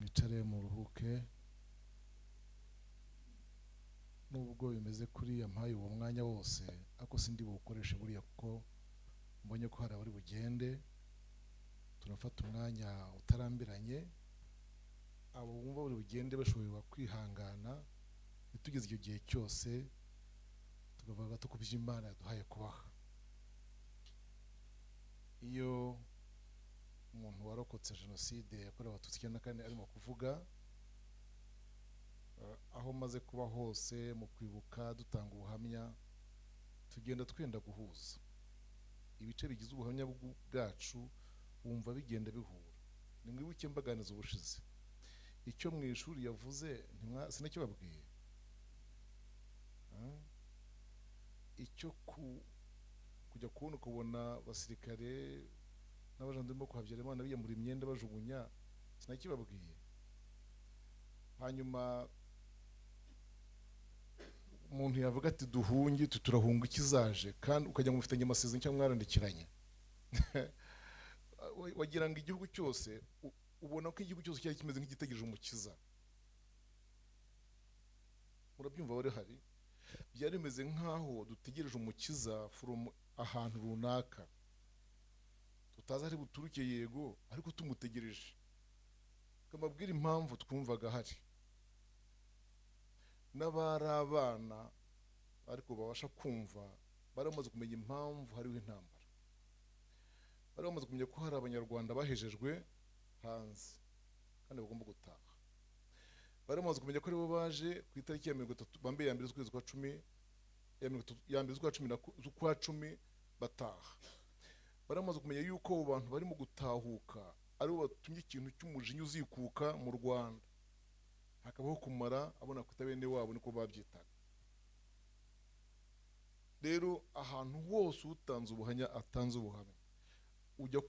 mwicare muruhuke nubwo bimeze kuri yampaye uwo mwanya wose ako sindi bukoreshe buriya kuko mbonye ko hari abari bugende turafata umwanya utarambiranye abo bumva buri bugende bashoboye kwihangana bitugeze icyo gihe cyose tukavuga gato ku by'Imana yaduhaye kubaha. Iyo umuntu warokotse jenoside yakorewe abatutsi 94 arimo kuvuga aho maze kuba hose mu kwibuka dutanga ubuhamya tugenda twenda guhuza ibice bigize ubuhamya bwacu wumva bigenda bihura. Ni mwibuke mbaganiza ubushize icyo mu ishuri yavuze sinacyo babwiye icyo kujya kubona basirikare n'abajandarume bo kuhabyara Imana biyambura imyenda bajugunya sinakibabwiye. Hanyuma umuntu yavuga ati duhunge turahunga ikizaje kandi ukajya mu mufitanye amasezerano cyangwa mwarandikiranye wagira ngo igihugu cyose ubona ko igihugu cyose cyari kimeze nk'igitegereje umukiza. Murabyumva bari hari byari bimeze nkaho dutegereje umukiza from ahantu runaka tutazi ari buturuke yego ariko tumutegereje kamabwira impamvu twumvaga hari n'abari abana ariko babasha kumva baramaze kumenya impamvu hariho intambara baramaze kumenya ko hari abanyarwanda bahejejwe hanze kandi bagomba gutaha baramaze kumenya ko aribo baje ku itariki ya 30 bambaye yambere z'ukwezi kwa 10 yambere z'ukwa 10 bataha. Baramaze kumenya yuko abo bantu barimo gutahuka aribo batumye ikintu cy'umujinya uzikuka mu Rwanda hakabaho kumara abona kutabene wabo niko babyitaga. Rero ahantu hose utanze ubuhanya atanze ubuhamya ujya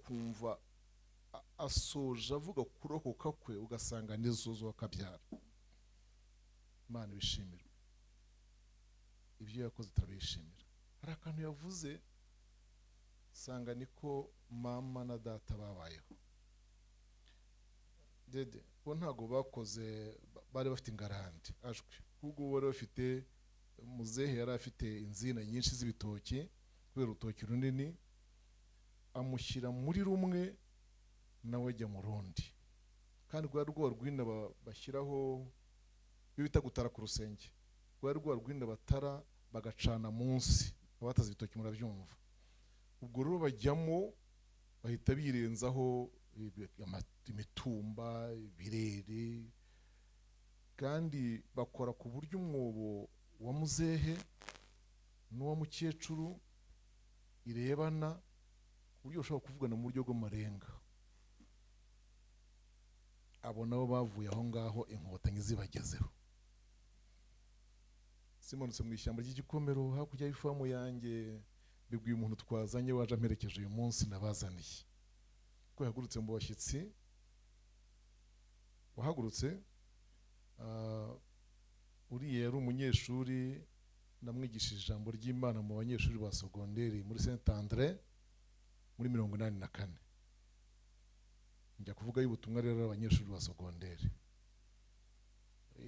kumva asoje avuga kurokoka kwe ugasanga nezozo akabyara. Imana bishimira ibyo yakoze turabishimira. Hari akantu yavuze sanga niko mama na data babayeho dede bo ntago bakoze bari bafite ingarandi ajwe kuko bari bafite muzehe yari afite inzina nyinshi z'ibitoki kubera urutoki runini amushyira muri rumwe nawe ajya mu rundi kandi rwa rwina bashyiraho bita gutara ku rusenge rwa rwina batara bagacana munsi abataza ibitoki murabyumva. Ubwo rero bajyamo bahita birenzaho imitumba birere kandi bakora ku buryo umwobo wa muzehe n'uwa mukecuru irebana ku buryo ushobora kuvugana mu buryo bw'amarenga. Abo nabo bavuye aho ngaho inkotanyi zibagezeho. Simonutse mu ishyamba ry'igikomero hakurya y'ifamu yanjye bibwiye umuntu twazanye waje amperekeje uyu munsi nabazaniye ko yahagurutse mu bashyitsi wahagurutse uriya yari umunyeshuri namwigishije ijambo ry'Imana mu banyeshuri ba segonderi muri Saint Andre muri 84 njya kuvuga y'ubutumwa rero abanyeshuri ba segonderi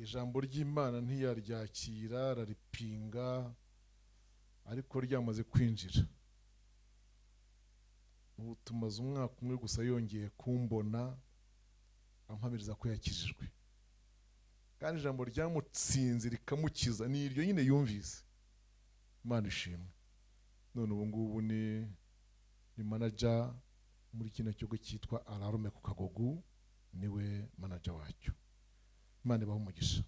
ijambo ry'Imana ntiyaryakira araripinga ariko ryamaze kwinjira. Ubu tumaze umwaka umwe gusa yongeye kumbona ampamiriza ko yakijijwe kandi ijambo ryamutsinze rikamukiza ni iryo nyine yumvise. Imana ishimwe. None ubu ngubu ni manager muri kino kigo cyitwa Alarme ku Kagogu niwe manager wacyo. Imana ibahe umugisha.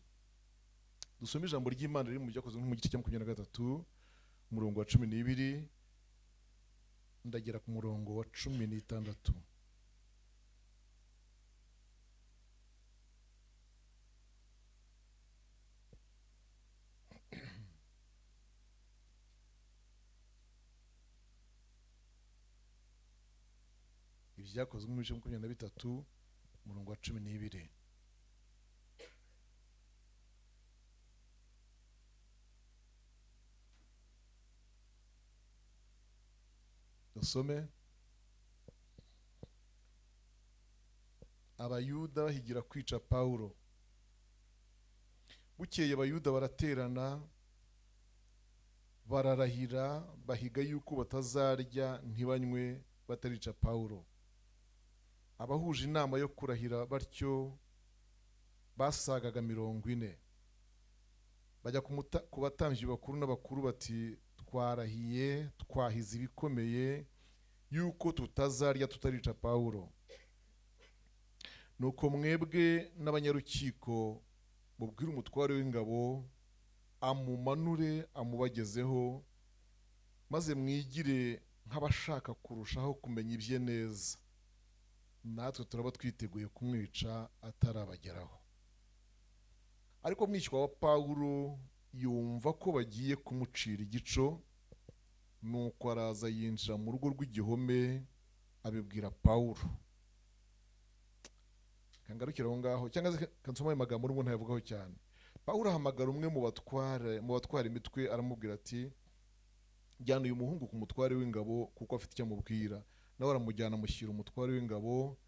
Dusome ijambo ry'Imana riri mu byakozwe mu gice cya 23 umurongo wa 12 ndagera ku murongo wa 16. Ibyakozwe mu bice 23 umurongo wa 12. Dusome abayuda bahigira kwica Pawulo. Bukeye abayuda baraterana bararahira bahiga yuko batazarya ntibanywe batarica Pawulo. Abahuje inama yo kurahira batyo basagaga 40. Bajya ku batambyi bakuru n'abakuru bati twarahiye twahize ibikomeye yuko tutazarya tutarica Pawulo. Nuko mwebwe n'abanyarukiko mubwire umutware w'ingabo amumanure amubagezeho, maze mwigire nk'abashaka kurushaho kumenya ibye neza. Natwe turaba twiteguye kumwica atarabageraho. Ariko mwishywa wa Pawulo yumva ko bagiye kumucira igico, nuko araza yinjira mu rugo rw'igihome abibwira Pawulo. Kangarukira aho ngaho cyangwa se kansoma ayo magambo n'ubu ntayavugaho cyane. Pawulo ahamagara umwe mu batwara imitwe aramubwira ati jyana uyu muhungu ku mutware w'ingabo kuko afite icyo amubwira. Nawe aramujyana amushyira umutware w'ingabo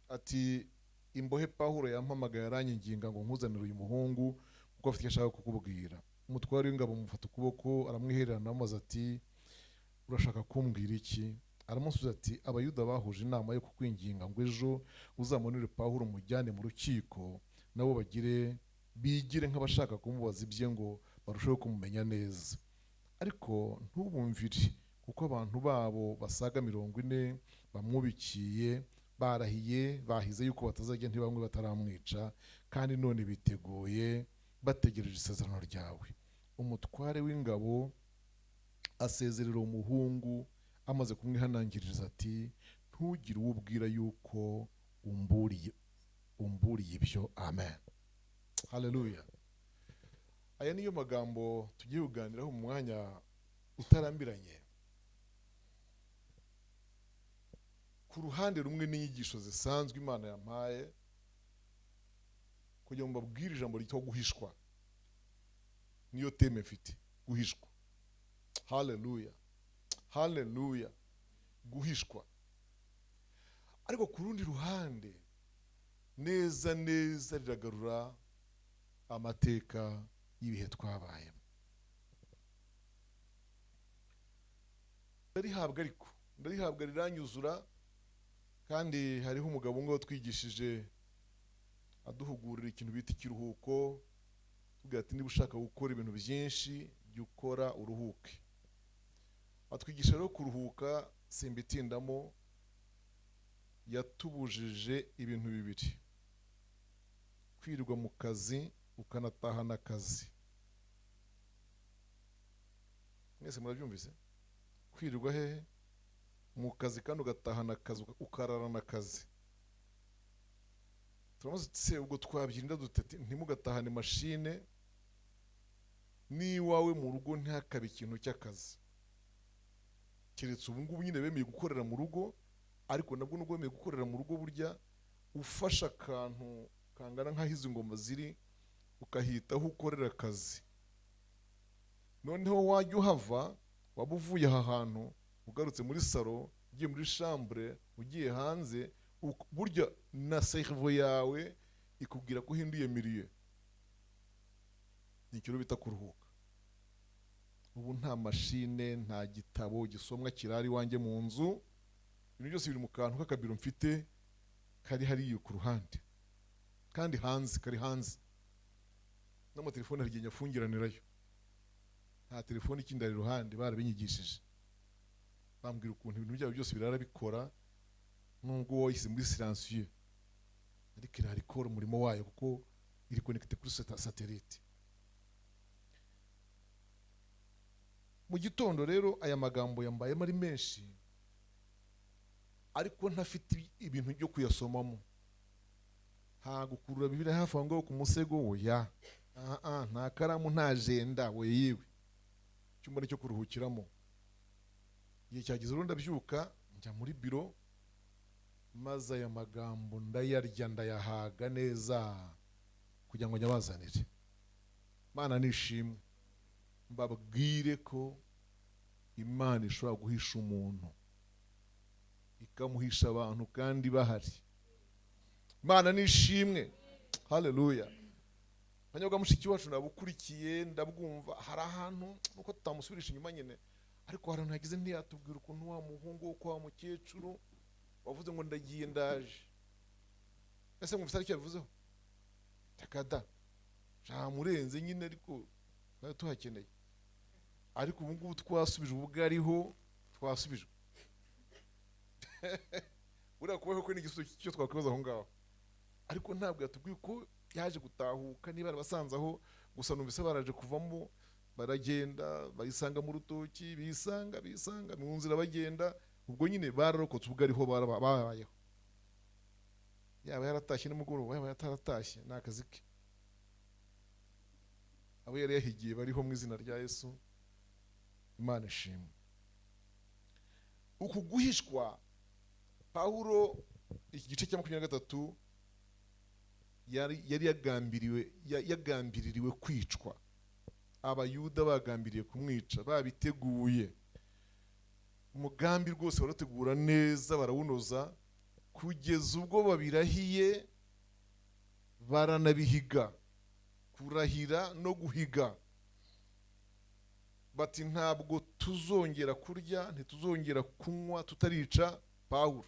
ati imbohe Pawulo yampamagaye aranyinginga ngo nkuzanire uyu muhungu kuko afite icyo ashaka kukubwira. Umutware w'ingabo amufata ukuboko aramwihererana amaze ati urashaka kumbwira iki? Aramusubiza ati abayuda bahuje inama yo kukwinginga ngo ejo uzamanure Pawulo mujyane mu rukiko, nabo bigire nk'abashaka kumubaza ibye ngo barusheho kumumenya neza. Ariko ntubumvire kuko abantu babo basaga 40 bamwubikiye barahiye bahize yuko batazajya ntibamwe bataramwica, kandi none biteguye bategereje isezerano ryawe. Umutware w'ingabo asezerera umuhungu amaze kumwihanangiriza ati ntugire uwo ubwira yuko umburiye ibyo. Amen, haleluya. Aya niyo magambo tugiye kuganiraho mu mwanya utarambiranye. Ku ruhande rumwe n'inyigisho zisanzwe Imana yampaye kugira ngo mbabwire ijambo ryitwa guhishwa. Niyo teme mfite, guhishwa. Haleluya, haleluya, guhishwa. Ariko ku rundi ruhande neza neza riragarura amateka y'ibihe twabayemo. Ndarihabwa riranyuzura, kandi hariho umugabo umwe watwigishije aduhugurira ikintu bita ikiruhuko, tugira ati niba ushaka gukora ibintu byinshi jya ukora uruhuke. Atwigisha rero kuruhuka, simbitindamo. Yatubujije ibintu bibiri: kwirirwa mu kazi ukanatahana akazi. Mwese murabyumvise? Kwirirwa hehe? Mu kazi kandi ugatahana akazi, ukararana akazi. Turamaze se ubwo twabyirinda dutete ntimugatahane mashine n'iwawe mu rugo ntihakabe ikintu cy'akazi. Keretse ubu ngubu nyine bemeye gukorera mu rugo, ariko nabwo nubwo bemeye gukorera mu rugo burya ufasha akantu kangana nk'aho izi ngoma ziri ukahitaho ukorera akazi. Noneho wajya uhava, waba uvuye aha hantu ugarutse muri salo, ugiye muri chambre, ugiye hanze, burya na cerveau yawe ikubwira ko uhinduye milieu. Ni ikintu bita kuruhuka. Ubu nta mashine, nta gitabo gisomwa kirari wanjye mu nzu, ibintu byose biri mu kantu k'akabiro mfite kari hariya ku ruhande, kandi kari hanze. N'amatelefone harigenya afungiranirayo. Nta telefone ikindi ari iruhande, barabinyigishije. Bambwira ukuntu ibintu byabo byose birara bikora, nubwo wayise muri silencieux, ariko irarikora umurimo wayo kuko iri connecté kuri satellite. Mu gitondo rero aya magambo yambayemo ari menshi, ariko ntafite ibintu byo kuyasomamo. Nta gukurura Bibiliya hafi aho ngaho ku musego oya. Nta karamu, nta agenda we yewe. Cyumba cyo kuruhukiramo. Igihe cyageze rero ndabyuka njya muri biro, maze aya magambo ndayarya ndayahaga neza kugira ngo nyabazanire. Mana nishimwe, mbabwire ko Imana ishobora guhisha umuntu ikamuhisha abantu kandi bahari. Imana nishimwe. Haleluya. Banyabwa mushiki wacu nabukurikiye ndabwumva, hari ahantu nuko tutamusubirisha inyuma nyine, ariko hari ahantu yagize ntiyatubwira ukuntu wa muhungu wo kwa mukecuru wavuze ngo ndagiye ndaje. Ese mwumvise aricyo yavuzeho? Takada jamurenze nyine, ariko twari tuhakeneye. Ariko ubu ngubu twasubije, ubwo ariho twasubijwe. Uriya kubaho ko n'igisubizo cyo twakwibaza aho ngaho, ariko ntabwo yatubwiye ko yaje gutahuka. Niba arabasanze aho gusa, numvise baraje kuvamo, baragenda bayisanga mu rutoki, bisanga mu nzira bagenda, ubwo nyine bararokotse, ubwo ariho babayeho. Yaba yaratashye nimugoroba, yaba yataratashye, ni akazi ke. Abo yari yahigiye bariho mu izina rya Yesu. Imana ishimwe. Uku guhishwa Pawulo, iki gice cya 23, yari yagambiririwe kwicwa. Abayuda bagambiriye kumwica, babiteguye. Umugambi rwose barategura neza, barawunoza, kugeza ubwo babirahiye, baranabihiga. Kurahira no guhiga. Bati ntabwo tuzongera kurya, ntituzongera kunywa tutarica Pawulo.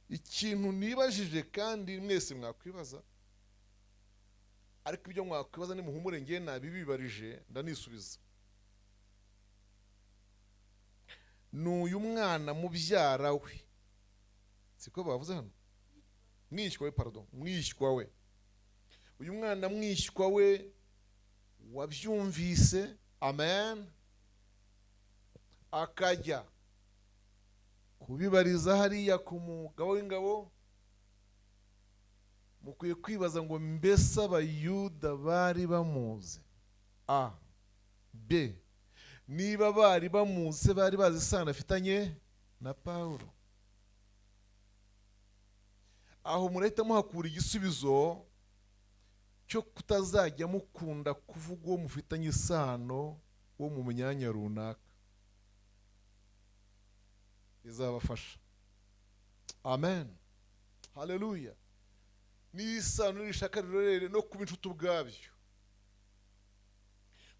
Ikintu nibajije kandi mwese mwakwibaza, ariko ibyo mwakwibaza ni muhumure, ngiye nabibibarije ndanisubiza. N'uyu mwana mubyara we, siko bavuze hano? Mwishywa we, pardon, mwishywa we. Uyu mwana mwishywa we wabyumvise, amen, akajya kubibariza hariya ku mugabo w'ingabo. Mukwiye kwibaza ngo mbese abayuda bari bamuzi? A. B. Niba bari bamuzi, bari bazi isano afitanye na Pawulo. Aho murahita muhakura igisubizo cyo kutazajya mukunda kuvuga uwo mufitanye isano wo mu myanya runaka. Izabafasha. Amen. Haleluya. Ni isano rishaka rirorere no kuba inshuti ubwabyo,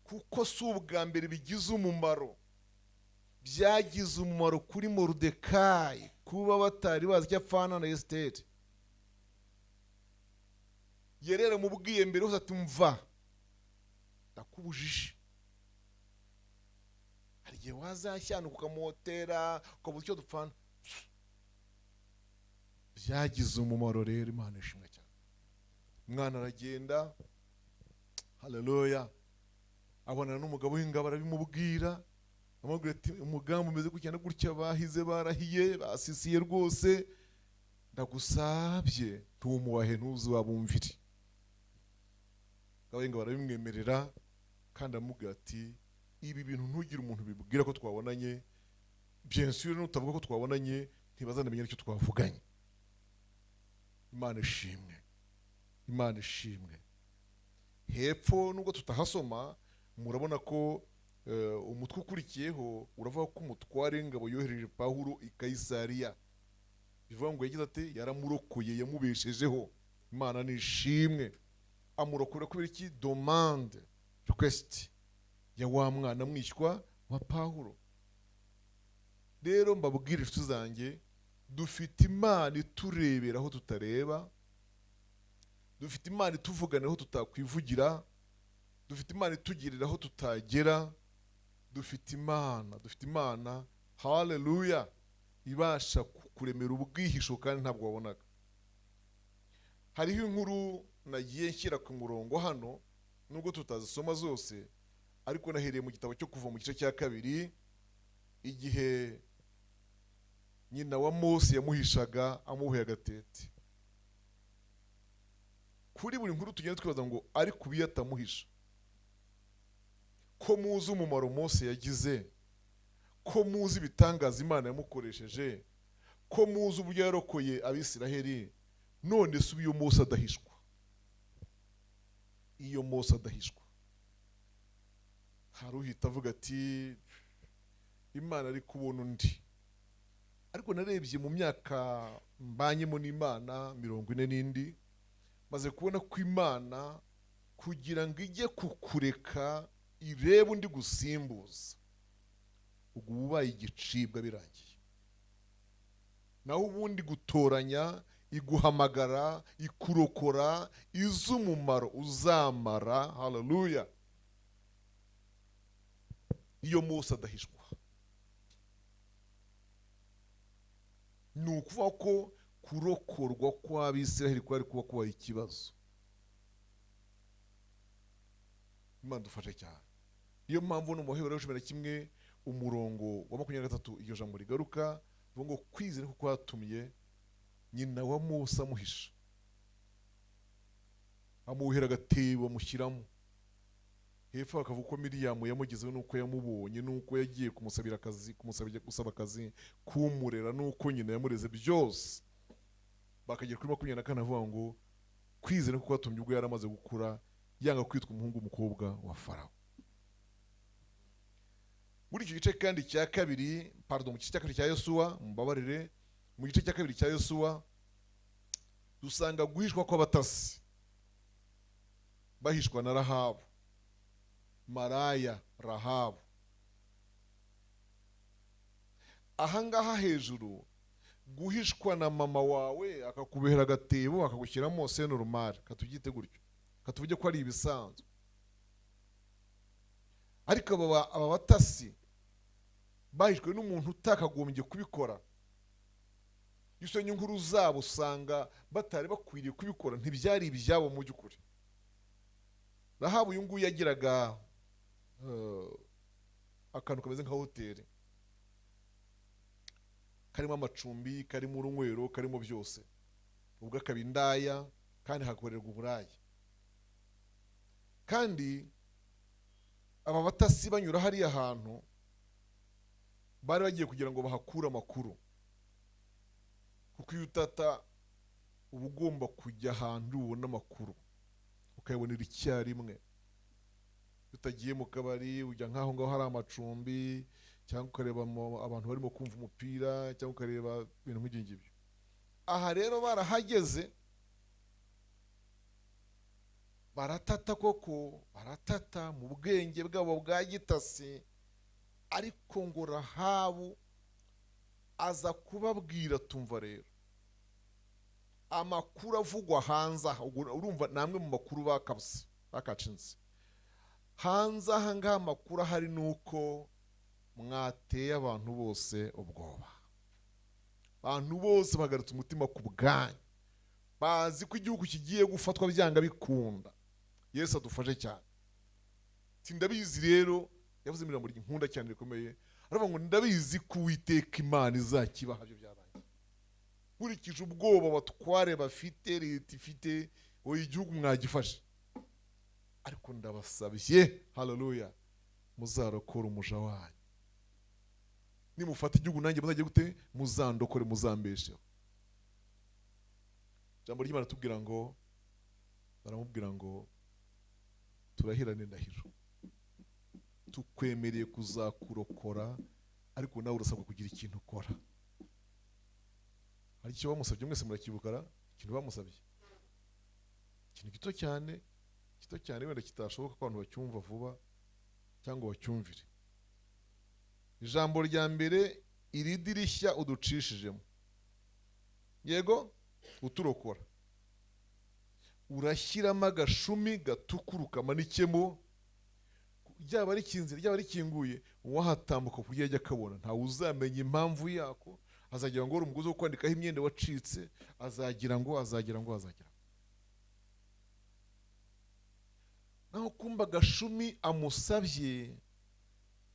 kuko si ubwa mbere bigize umumaro. Byagize umumaro kuri Moridekayi kuba batari bazi icyo apfana na Esiteri. Yerera mubwiye mbere hose ati mva, ndakubujije. Hari igihe wazashyanuka ukamotera ukabuza icyo dupfana. Byagize umumaro rero, Imana ishimwe cyane. Umwana aragenda, haleluya, abonana n'umugabo w'ingabo, arabimubwira, amubwira ati umugambi umeze gutya na gutya, bahize barahiye, basisiye rwose, ndagusabye ntumubahe, ntuzi wabumvire. Umugabo w'ingabo arabimwemerera, kandi amubwira ati ibi bintu ntugire umuntu bibwira ko twabonanye, bien sûr nutavuga ko twabonanye ntibazanamenya icyo twavuganye. Imana ishimwe. Imana ishimwe. Hepfo nubwo tutahasoma, murabona ko umutwe ukurikiyeho uravuga ko umutware w'ingabo yohereje Pawulo i Kayisariya. Bivuga ngo yagize ati yaramurokoye, yamubeshejeho. Imana nishimwe. Amurokora kubera iki? Demande, request ya wa mwana mwishywa wa Pawulo. Rero mbabwire inshuti zanjye, dufite Imana iturebera aho tutareba, dufite Imana ituvugana aho tutakwivugira, dufite Imana itugirira aho tutagera, dufite Imana, haleluya, ibasha kuremera ubwihisho kandi ntabwo wabonaga. Hariho inkuru nagiye nshyira ku murongo hano, nubwo tutazisoma zose, ariko nahereye mu gitabo cyo kuva mu gice cya 2, igihe nyina wa Mose yamuhishaga amuhuye agatete. Kuri buri nkuru tugenda twibaza ngo ariko ubu atamuhisha, ko muzi umumaro Mose yagize, ko muzi ibitangaza Imana yamukoresheje, ko muzi uburyo yarokoye Abisiraheli, none se iyo Mose adahishwa, iyo Mose adahishwa, hari uhita avuga ati Imana ari kubona undi. Ariko narebye mu myaka mbanyemo n'Imana 40 n'indi, maze kubona ko Imana kugira ngo ijye kukureka irebe undi gusimbuza, ubwo ubaye igicibwa birangiye. Naho ubundi gutoranya, iguhamagara, ikurokora, iz'umumaro uzamara. Haleluya. Iyo Mose adahishwa, ni ukuvuga ko kurokorwa kw'Abisiraheli kwari kuba kubaye ikibazo. Imana dufashe cyane. Niyo mpamvu no mu Baheburayo 11 umurongo wa 23 iryo jambo rigaruka ngo kwizera ko kwatumye nyina wa Mose amuhisha, amuhera agatebo amushyiramo. Hepfo akavuga ko Miriyamu yamugezeho nuko yamubonye, nuko yagiye kumusabira akazi, gusaba akazi, kumurera, nuko nyina yamureze byose. Bakagera kuri 24 avuga ngo kwizera ko kwatumye ubwo yaramaze gukura yanga kwitwa umuhungu umukobwa wa Farawo. Muri icyo gice kandi cya kabiri, mu gice cya kabiri cya Yosuwa, mbabarire, mu gice cya kabiri cya Yosuwa dusanga guhishwa kw'abatasi, bahishwa na Rahabu, maraya Rahabu. Ahangaha hejuru guhishwa na mama wawe akakubehera agatebo akagushyiramo senorumari, katugite gutyo, katuvuge ko ari ibisanzwe. Ariko aba batasi bahishwe n'umuntu utakagombye kubikora. Yusonye inkuru zabo usanga batari bakwiriye kubikora, ntibyari ibyabo mu by'ukuri. Rahabu uyu nguyu yagiraga akantu kameze nka hoteli, karimo amacumbi, karimo urunywero, karimo byose. Ubwo akaba indaya kandi hakorerwa uburaya. Kandi aba batasi banyura hariya hantu bari bagiye kugira ngo bahakure amakuru, kuko iyo utata uba ugomba kujya ahantu ubona amakuru ukayabonera icyarimwe. Utagiye mu kabari ujya nk'aho ngaho hari amacumbi, cyangwa ukareba abantu barimo kumva umupira, cyangwa ukareba ibintu nk'ibyo ngibyo. Aha rero barahageze, baratata koko, baratata mu bwenge bwabo bwa gitasi. Ariko ngo Rahabu aza kubabwira, tumva rero amakuru avugwa hanze aha. Urumva namwe mu makuru bakacinze hanze aha ngaha. Amakuru ahari nuko mwateye abantu bose ubwoba. Abantu bose bagarutse umutima ku bwanyu, bazi ko igihugu kigiye gufatwa byanga bikunda. Yesu adufashe cyane. Ndabizi rero, yavuze ijambo ry'inkunda cyane rikomeye, aravuga ngo ndabizi ko Uwiteka Imana izakibaha byo byarangiye. Nkurikije ubwoba batware bafite, leta ifite, wowe igihugu mwagifashe. Ariko ndabasabye, haleluya, muzarokora umuja wanyu. Nimufata igihugu nanjye muzajye gute? Muzandokore, muzambesheho. Ijambo ry'Imana tubwira ngo, baramubwira ngo turahirane ndahiro, tukwemereye kuzakurokora, ariko nawe urasabwa kugira ikintu ukora. Hari icyo bamusabye, mwese murakibukara ikintu bamusabye, ikintu gito cyane wenda kitashoboka ko abantu bacyumva vuba cyangwa bacyumvire. Ijambo rya mbere, iri dirishya uducishijemo, yego uturokora, urashyiramo agashumi gatukura ukamanikemo, ryaba rikinze ryaba rikinguye, uwahatambuka kugira ajya akabona. Ntawe uzamenya impamvu yako, azagira ngo umugozi wo kwandikaho imyenda wacitse, azagira ngo naho kumba agashumi amusabye,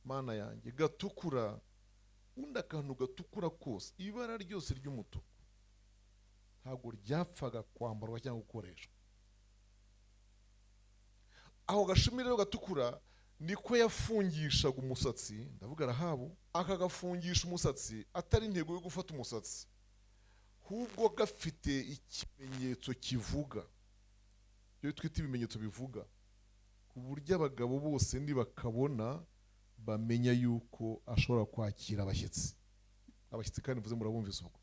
mana yanjye, gatukura. Undi akantu gatukura kose, ibara ryose ry'umutuku, ntabwo ryapfaga kwambarwa cyangwa gukoreshwa. Aho gashumi rero gatukura niko yafungishaga umusatsi. Ndavuga Rahabu akagafungisha umusatsi, atari intego yo gufata umusatsi, ahubwo gafite ikimenyetso kivuga, ibyo twita ibimenyetso bivuga, ku buryo abagabo bose nibakabona bamenya yuko ashobora kwakira abashyitsi kandi mvuze murabumvise ubwo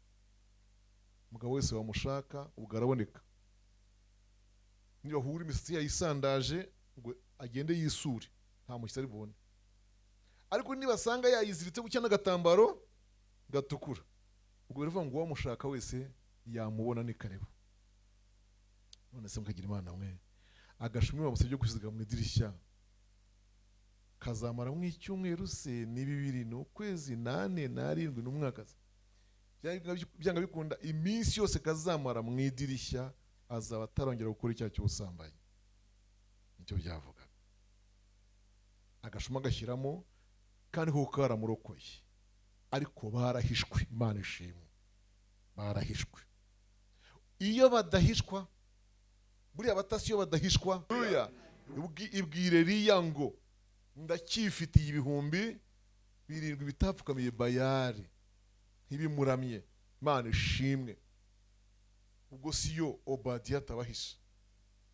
umugabo wese wamushaka ubwo araboneka niba hura imisatsi yayisandaje ngo agende yisure nta mushyitsi ari bubone ariko niba asanga yayiziritse gucya n'agatambaro gatukura ubwo bivuga ngo uwamushaka wese yamubona ni karibu none se mukagira imana mwe agashumi bamusabye gusiga mu idirishya kazamara mu icyumweru se ni 2 n'ukwezi 8 n'arindwi n'umwaka byanga bikunda iminsi yose kazamara mu idirishya azaba atarongera gukora icyaha cy'ubusambanyi nicyo byavuga agashuma gashyiramo kandi ko karamurokoye ariko barahishwe Imana ishimwe barahishwe iyo badahishwa buriya batasi iyo badahishwa ibwire riya ngo ndacyifitiye ibihumbi 7 bitapfukamiye Bayali ntibimuramye Imana ishimwe ubwo siyo Obadiya atabahisha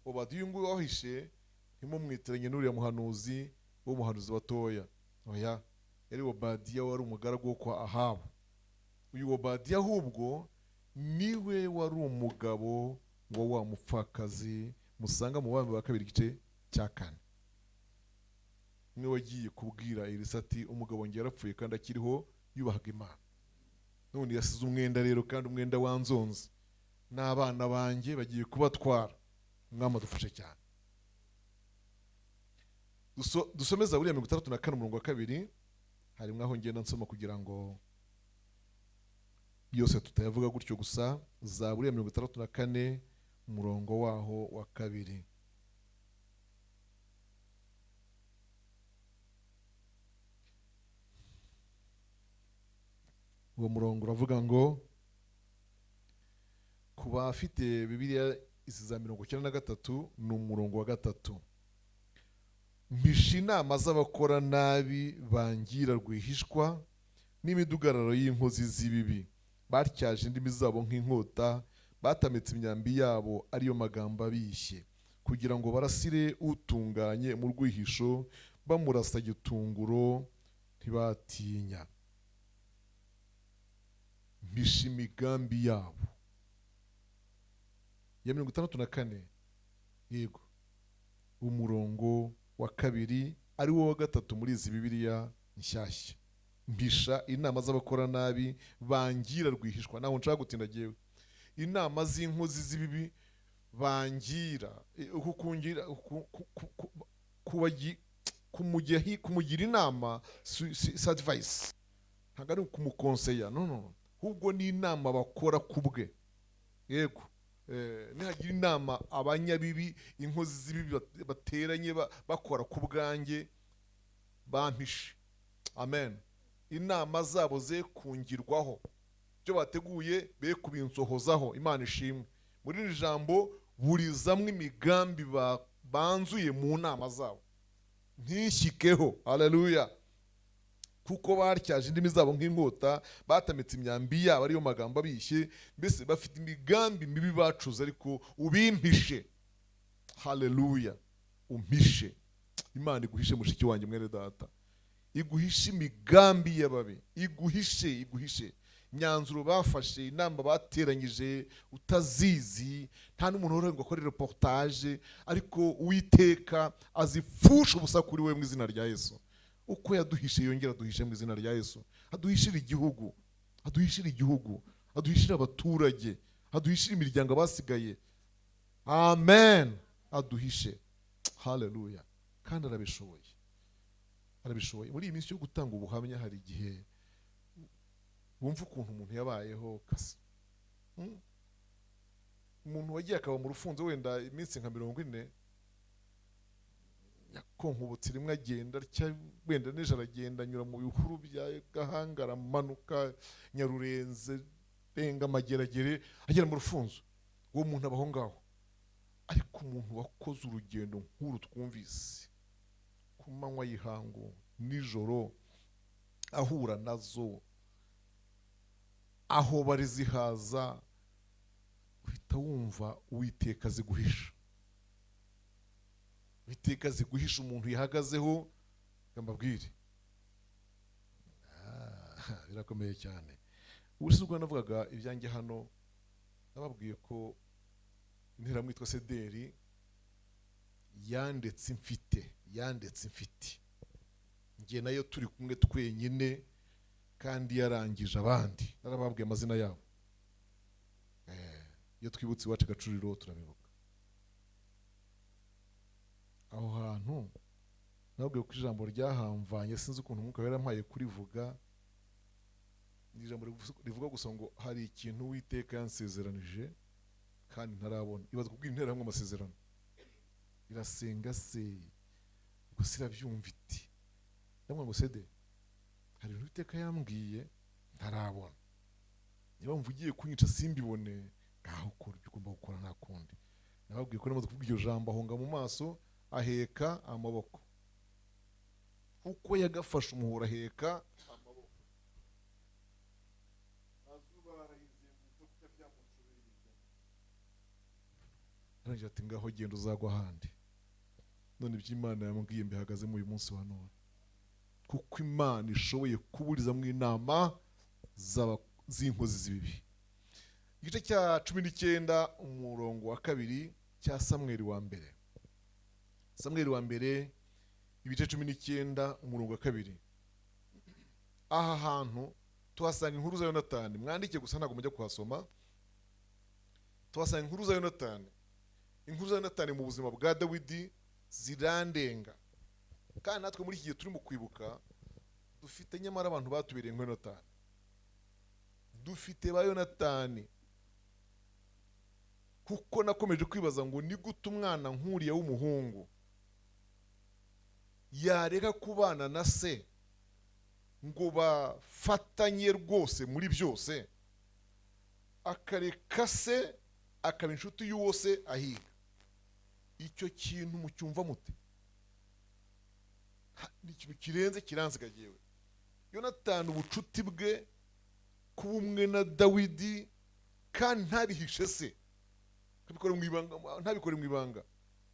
Obadiya ngo wahishe ntimumwitiranye n'uriya muhanuzi w'umuhanuzi batoya oya yari Obadiya wari umugaragu wo kwa Ahabu uyu Obadiya ahubwo niwe wari umugabo wa mupfakazi musanga mu bami ba 2 gice cya 4 niwe wagiye kubwira Elisa ati umugabo ngiye yarapfuye kandi akiriho yubahaga Imana none yasize umwenda rero kandi umwenda wanzonze n'abana banjye bagiye kubatwara mwama dufashe cyane dusomeza buriya 64 umurongo wa 2 hari mwaho ngenda nsoma kugira ngo yose tutayavuga gutyo gusa za buriya 64 umurongo waho wa 2 uwo murongo uravuga ngo kuba afite Bibiliya isiza 93 ni umurongo wa 3 mpisha inama z'abakora nabi bangira rwihishwa n'imidugararo y'inkozi z'ibibi batyaje indimi zabo nk'inkota batametse imyambi yabo ariyo magambo abishye kugira ngo barasire utunganye mu rwihisho bamurasa gitunguro ntibatinya mpisha imigambi yabo ya 64 yego umurongo wa 2 ari wo wa 3 muri izi Bibiliya nshyashya mpisha inama z'abakora nabi bangira rwihishwa naho nshaka gutinda jewe inama z'inkozi z'ibibi bangira ukukungira kumugira inama advice ntabwo ari kumukonseya no ahubwo ni inama bakora kubwe yego nihagira inama abanyabibi inkozi z'ibibi bateranye bakora ku bwanjye bampishe amen inama zabo ze kungirwaho byo bateguye be kubinsohozaho Imana ishimwe muri iri jambo burizamwe imigambi banzuye mu nama zabo ntishyikeho haleluya kuko batyaje indimi zabo nk'inkota batametse imyambi yabo ariyo magambo abishye mbese bafite imigambi mibi bacuze ariko ubimpishe haleluya umpishe Imana iguhishe mushiki wanjye mwene data iguhishe imigambi y'ababi iguhishe nyanzuro bafashe inamba bateranyije utazizi nta n'umuntu urenga akora reportage ariko Uwiteka azifusha ubusa kuri we mu izina rya Yesu uko yaduhishe yongera aduhishe mu izina rya Yesu aduhishira igihugu aduhishira abaturage aduhishira imiryango basigaye amen aduhishe haleluya kandi arabishoboye muri iyi minsi yo gutanga ubuhamya hari igihe wumva ukuntu umuntu yabayeho kasa umuntu wagiye akaba mu rufunzo wenda iminsi nka 40 yakonkubutse rimwe agenda wenda nijoro agenda anyura mu bihuru bya Gahangara amanuka Nyarurenze benga amageragere agera mu rufunzo uwo muntu abaho ngaho ariko umuntu wakoze urugendo nk'uru twumvise ku manywa y'ihangu nijoro ahura nazo aho bari zihaza uhita wumva Uwiteka ziguhisha Uwiteka ziguhisha umuntu yahagazeho ngambabwire birakomeye cyane. Ubushize ubwo navugaga ibyanjye hano nababwiye ko interahamwe yitwa Sederi yandetse mfite njye nayo turi kumwe twenyine kandi yarangije abandi. Narababwiye amazina yabo. Iyo twibutse iwacu Gacuriro turabibuka. Aho hantu nababwiye ko ijambo ryahamvanye, sinzi ukuntu umwuka yarampaye kurivuga. Ni ijambo rivuga gusa ngo hari ikintu Uwiteka yansezeranije kandi ntarabona. Ibaza kubwira interahamwe amasezerano. Irasenga se gusa irabyumva iti ndamwe ngo Sede hari ibintu Uwiteka yambwiye ntarabona. Niba mvugiye kunyica simbibone ngaho ukora ibyo ugomba gukora nta kundi. Nababwiye ko namaze kuvuga iryo jambo ahonga mu maso aheka amaboko. Uko yagafashe umuhora aheka amaboko. Arangije ati ngaho genda uzagwa ahandi. None iby'Imana yambwiye mbihagazemo uyu munsi wa none. Kuko Imana ishoboye kuburizamo inama z'inkozi z'ibibi. Igice cya 19 umurongo wa 2 cya Samweli wa mbere. Samweli wa mbere ibice 19 umurongo wa 2. Aha hantu tuhasanga inkuru za Yonatani. Mwandike gusa ntago mujya kuhasoma. Tuhasanga inkuru za Yonatani. Inkuru za Yonatani mu buzima bwa Dawidi zirandenga. Kandi natwe muri iki gihe turimo kwibuka dufite nyamara abantu batubereye nka Yonatani. Dufite ba Yonatani. Kuko nakomeje kwibaza ngo ni gute umwana nkuriya w'umuhungu yareka kubana na se ngo bafatanye rwose muri byose, akareka se akaba inshuti y'uwo se ahiga. Icyo kintu mucyumva mute? Ni ikintu kirenze kiranzigagiwe. Yonatani ubucuti bwe kuba umwe na Dawidi kandi ntabihishe se, ntabikore mu ibanga,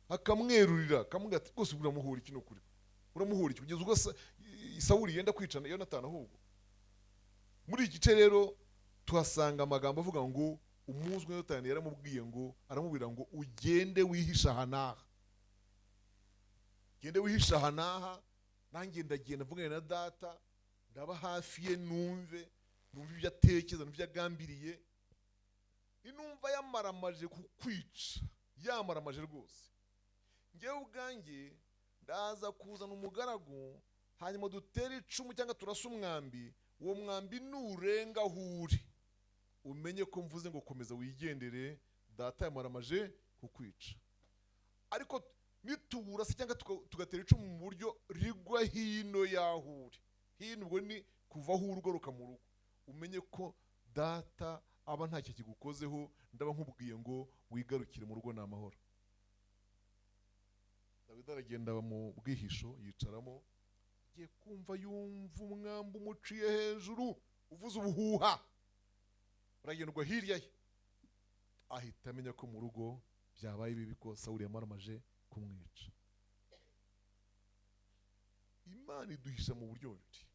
akamwerurira akamubwira ati rwose uramuhura iki n'ukuri, uramuhura iki kugeza ubwo Sawuli yenda kwicana Yonatani. Ahubwo muri iki gice rero tuhasanga amagambo avuga ngo umuzwe Yonatani yaramubwiye ngo, aramubwira ngo ugende wihisha aha n'aha, nanjye ndagenda mvugana na data, ndaba hafi ye numve ibyo atekereza n'ibyo agambiriye. Inumva yamaramaje kukwica, yamaramaje rwose. Ngewe ubwanjye ndaza kuzana umugaragu, hanyuma dutere icumu cyangwa turasa umwambi, uwo mwambi nurenga aho uri umenye ko mvuze ngo komeza wigendere, data yamaramaje kukwica. Ariko nitubura se cyangwa tugatera icumu mu buryo rigwa hino yaho uri, hino ubwo ni kuva aho urugaruka mu rugo, umenye ko data aba ntacyo kigukozeho, ndaba nkubwiye ngo wigarukire mu rugo n'amahoro. Dawidi aragenda mu bwihisho yicaramo, agiye kumva yumva umwambi umuciye hejuru uvuze ubuhuha, uragendwa hirya ye, ahita amenya ko mu rugo byabaye bibi, ko Sawuli yamaramaje kumwica. Imana iduhisha mu buryo bubiri.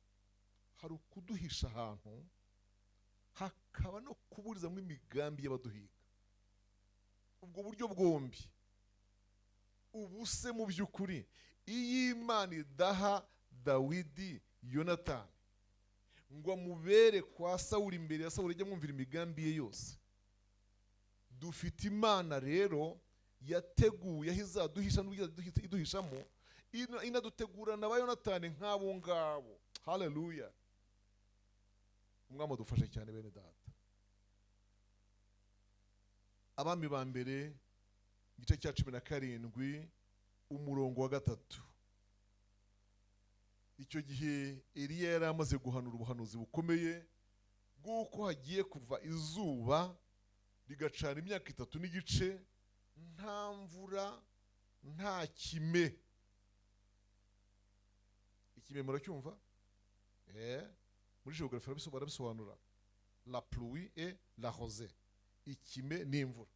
Hari ukuduhisha ahantu, hakaba no kuburizamo imigambi y'abaduhiga. Ubwo buryo bwombi ubuse mu by'ukuri iyo Imana idaha Dawidi Yonatani ngo amubere kwa Sawuli imbere ya Sawuli, ajya mwumvira imigambi ye yose. Dufite Imana rero yateguye aho izaduhisha iduhishamo, inadutegurana ba Yonatani nk'abo ngabo. Haleluya! Umwami adufashe cyane bene data. Abami ba mbere igice cya 17 umurongo wa 3. Icyo gihe Eliya yari amaze guhanura ubuhanuzi bukomeye bw'uko hagiye kuva izuba rigacana imyaka 3 n'igice, nta mvura nta kime. Ikime muracyumva? Muri geographie barabisobanura la pluie et la rosée. Ikime ni imvura.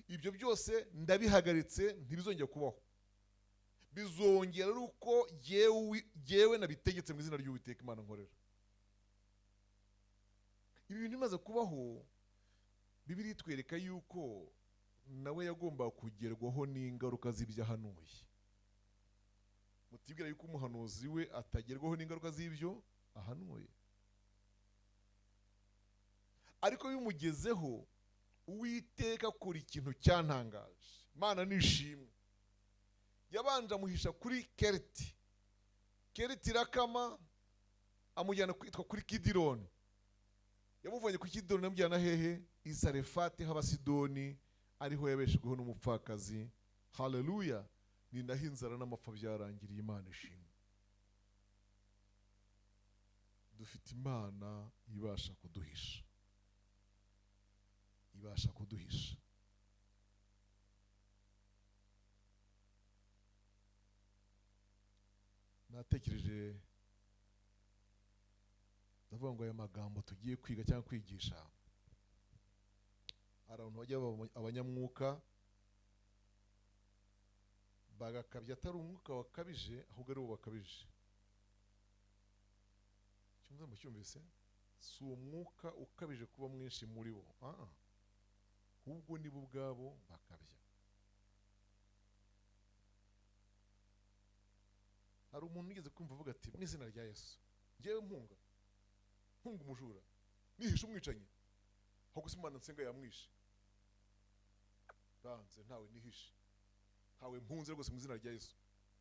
Ibyo byose ndabihagaritse, ntibizongera kubaho. Bizongera ari uko yewe nabitegetse mu izina ry'Uwiteka Imana nkorera. ibi bintu bimaze kubaho, Bibiliya itwereka yuko nawe yagomba kugerwaho n'ingaruka z'ibyo ahanuye. Mutibwira yuko umuhanuzi we atagerwaho n'ingaruka z'ibyo ahanuye. Ariko bimugezeho, Uwiteka akora ikintu cyantangaje. Imana nishimwe. Yabanje amuhisha kuri Keriti. Keriti irakama, amujyana kwitwa kuri Kidironi. Yamuvanye ku Kidironi amujyana hehe? I Sarefati h'Abasidoni, ariho yabeshejweho n'umupfakazi. Haleluya! Ni naho inzara n'amapfa byarangiriye. Imana ishimwe. Dufite Imana ibasha kuduhisha. Ibasha kuduhisha. Natekereje ndavuga ngo aya magambo tugiye kwiga cyangwa kwigisha, hari abantu bajya baba abanyamwuka bagakabya, atari umwuka wakabije ahubwo ari bo bakabije. Cyumva mucyumvise? Si umwuka ukabije kuba mwinshi muri bo, ahubwo nibo ubwabo bakabya. Hari umuntu ugeze kumva avuga ati, mu izina rya Yesu ngewe mpunga umujura, nihishe umwicanyi, ahubwo se Imana nsenga yamwishe. Banze ntawe nihishe, ntawe mpunze rwose mu izina rya Yesu.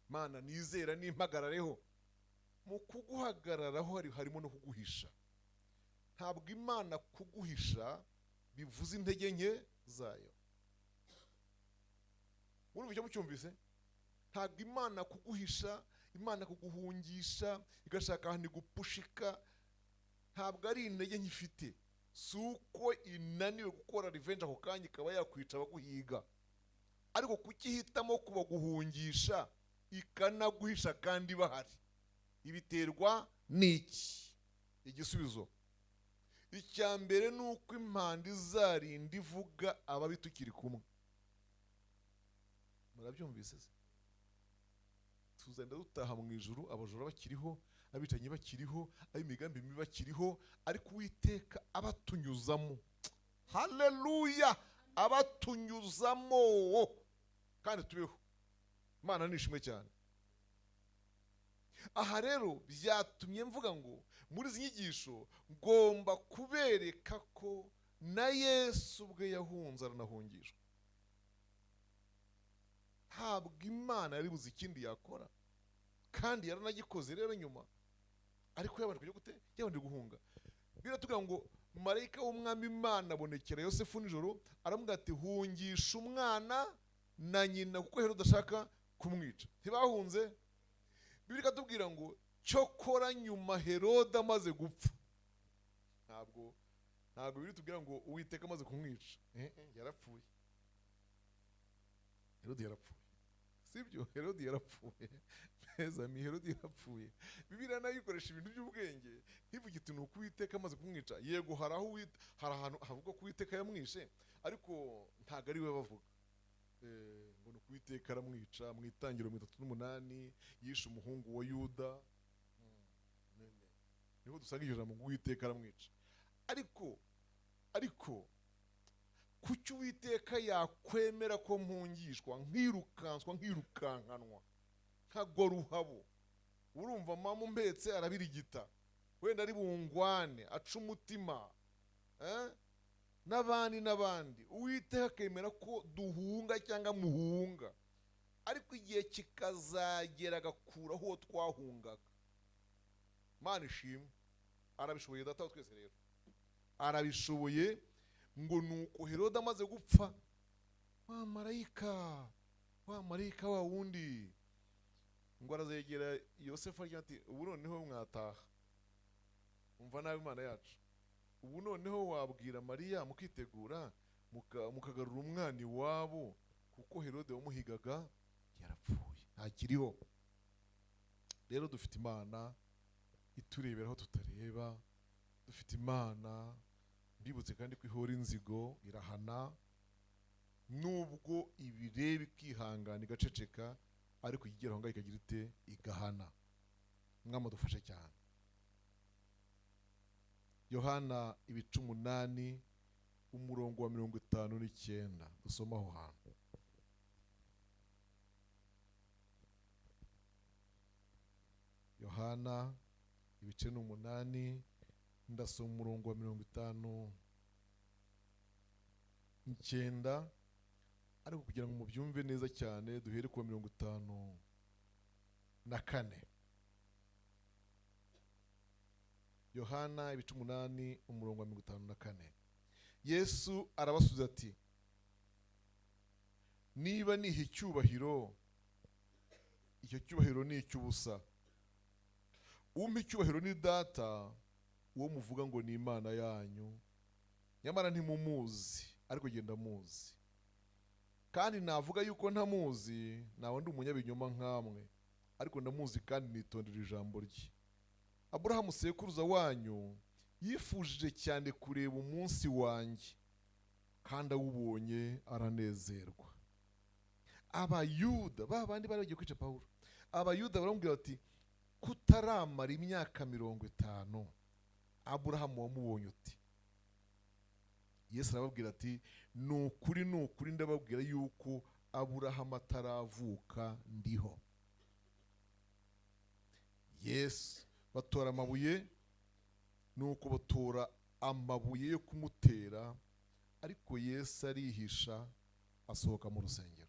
Mana nizera nimpagarareho. Mu kuguhagararaho harimo no kuguhisha. Ntabwo Imana kuguhisha bivuze intege nke zayo. Urumva icyo mucyumvise? Ntabwo Imana kuguhisha, Imana kuguhungisha, igashaka ahantu igupushika, ntabwo ari intege nke ifite. Si uko inaniwe gukora revenge ako kanya ikaba yakwica abaguhiga. Ariko kukihitamo kubaguhungisha ikanaguhisha kandi bahari, ibiterwa n'iki? Igisubizo icya mbere ni uko impanda izarinda ivuga ababi tukiri kumwe. Murabyumvise se? Tuzenda dutaha mu ijuru, abajura bakiriho, abicanyi bakiriho, ab'imigambi mibi bakiriho, ariko Uwiteka abatunyuzamo. Haleluya! Abatunyuzamo kandi tubeho. Imana nishimwe cyane. Aha rero byatumye mvuga ngo muri izi nyigisho ngomba kubereka ko na Yesu ubwe yahunze aranahungishwa. Ntabwo Imana yari buzi ikindi yakora, kandi yaranagikoze rero nyuma, ariko yabanje kujya gute? Yabanje guhunga. Biratubwira ngo marayika w'umwami Imana abonekera Yosefu nijoro, aramubwira ati hungisha umwana na nyina kuko Herode adashaka kumwica. Ntibahunze? Bibiliya ikatubwira ngo cyokora nyuma Herode amaze gupfa. Ntabwo Bibiliya itubwira ngo Uwiteka amaze kumwica. Yarapfuye. Herode yarapfuye. Sibyo? Herode yarapfuye. Meza mi Herode yarapfuye. Bibiliya nayo ikoresha ibintu by'ubwenge, ntivuge iti nuko Uwiteka amaze kumwica. Yego hari ahantu havuga ko Uwiteka yamwishe, ariko ntago ari we bavuga. Ngo nuko Uwiteka aramwica mu Itangiriro 38 yishe umuhungu wa Yuda. Niho dusanga iryo jambo ngo Uwiteka aramwica. Ariko kuki Uwiteka yakwemera ko mpungishwa, nkirukankanwa, nkagwa ruhabo? Urumva mama umbetse arabirigita, wenda ari bungwane, aca umutima, n'abandi. Uwiteka akemera ko duhunga cyangwa muhunga, ariko igihe kikazagera agakuraho uwo twahungaga. Imana ishimwe. Arabishoboye data twese rero. Arabishoboye. Ngo nuko Herode amaze gupfa, wa marayika wa wundi ngo arazegera Yosefu agira ati, ubu noneho mwataha, umva nabi Imana yacu, ubu noneho wabwira Mariya mukitegura mukagarura umwana iwabo, kuko Herode wamuhigaga yarapfuye, ntakiriho. Rero dufite Imana iturebera aho tutareba. Dufite Imana mbibutse kandi ko ihora inzigo, irahana, nubwo ibireba ikihangana igaceceka, ariko igeraho ngaho ikagira ite? Igahana. Mwama dufashe cyane. Yohana ibice 8 umurongo wa 59 dusoma aho hantu. Yohana ibice 8 ndasoma umurongo wa 59 ariko kugira ngo mubyumve neza cyane duhere ku 54. Yohana ibice 8 umurongo wa 54. Yesu arabasubiza ati, niba niha icyubahiro, icyo cyubahiro ni icy'ubusa. Umpa icyubahiro ni Data, uwo muvuga ngo ni Imana yanyu, nyamara ntimumuzi, ariko genda muzi. Kandi navuga yuko ntamuzi, nawe ndi umunyabinyoma nkamwe, ariko ndamuzi kandi nitondera ijambo rye. Aburahamu sekuruza wanyu yifujije cyane kureba umunsi wanjye, kandi awubonye aranezerwa. Abayuda babandi bari bagiye kwica Pawulo, Abayuda baramubwira bati, kutaramara imyaka 50 Aburahamu wamubonye uti? Yesu arababwira ati, nukuri ndababwira yuko Aburahamu ataravuka ndiho. Yesu batora amabuye, nuko batora amabuye yo kumutera, ariko Yesu arihisha asohoka mu rusengero.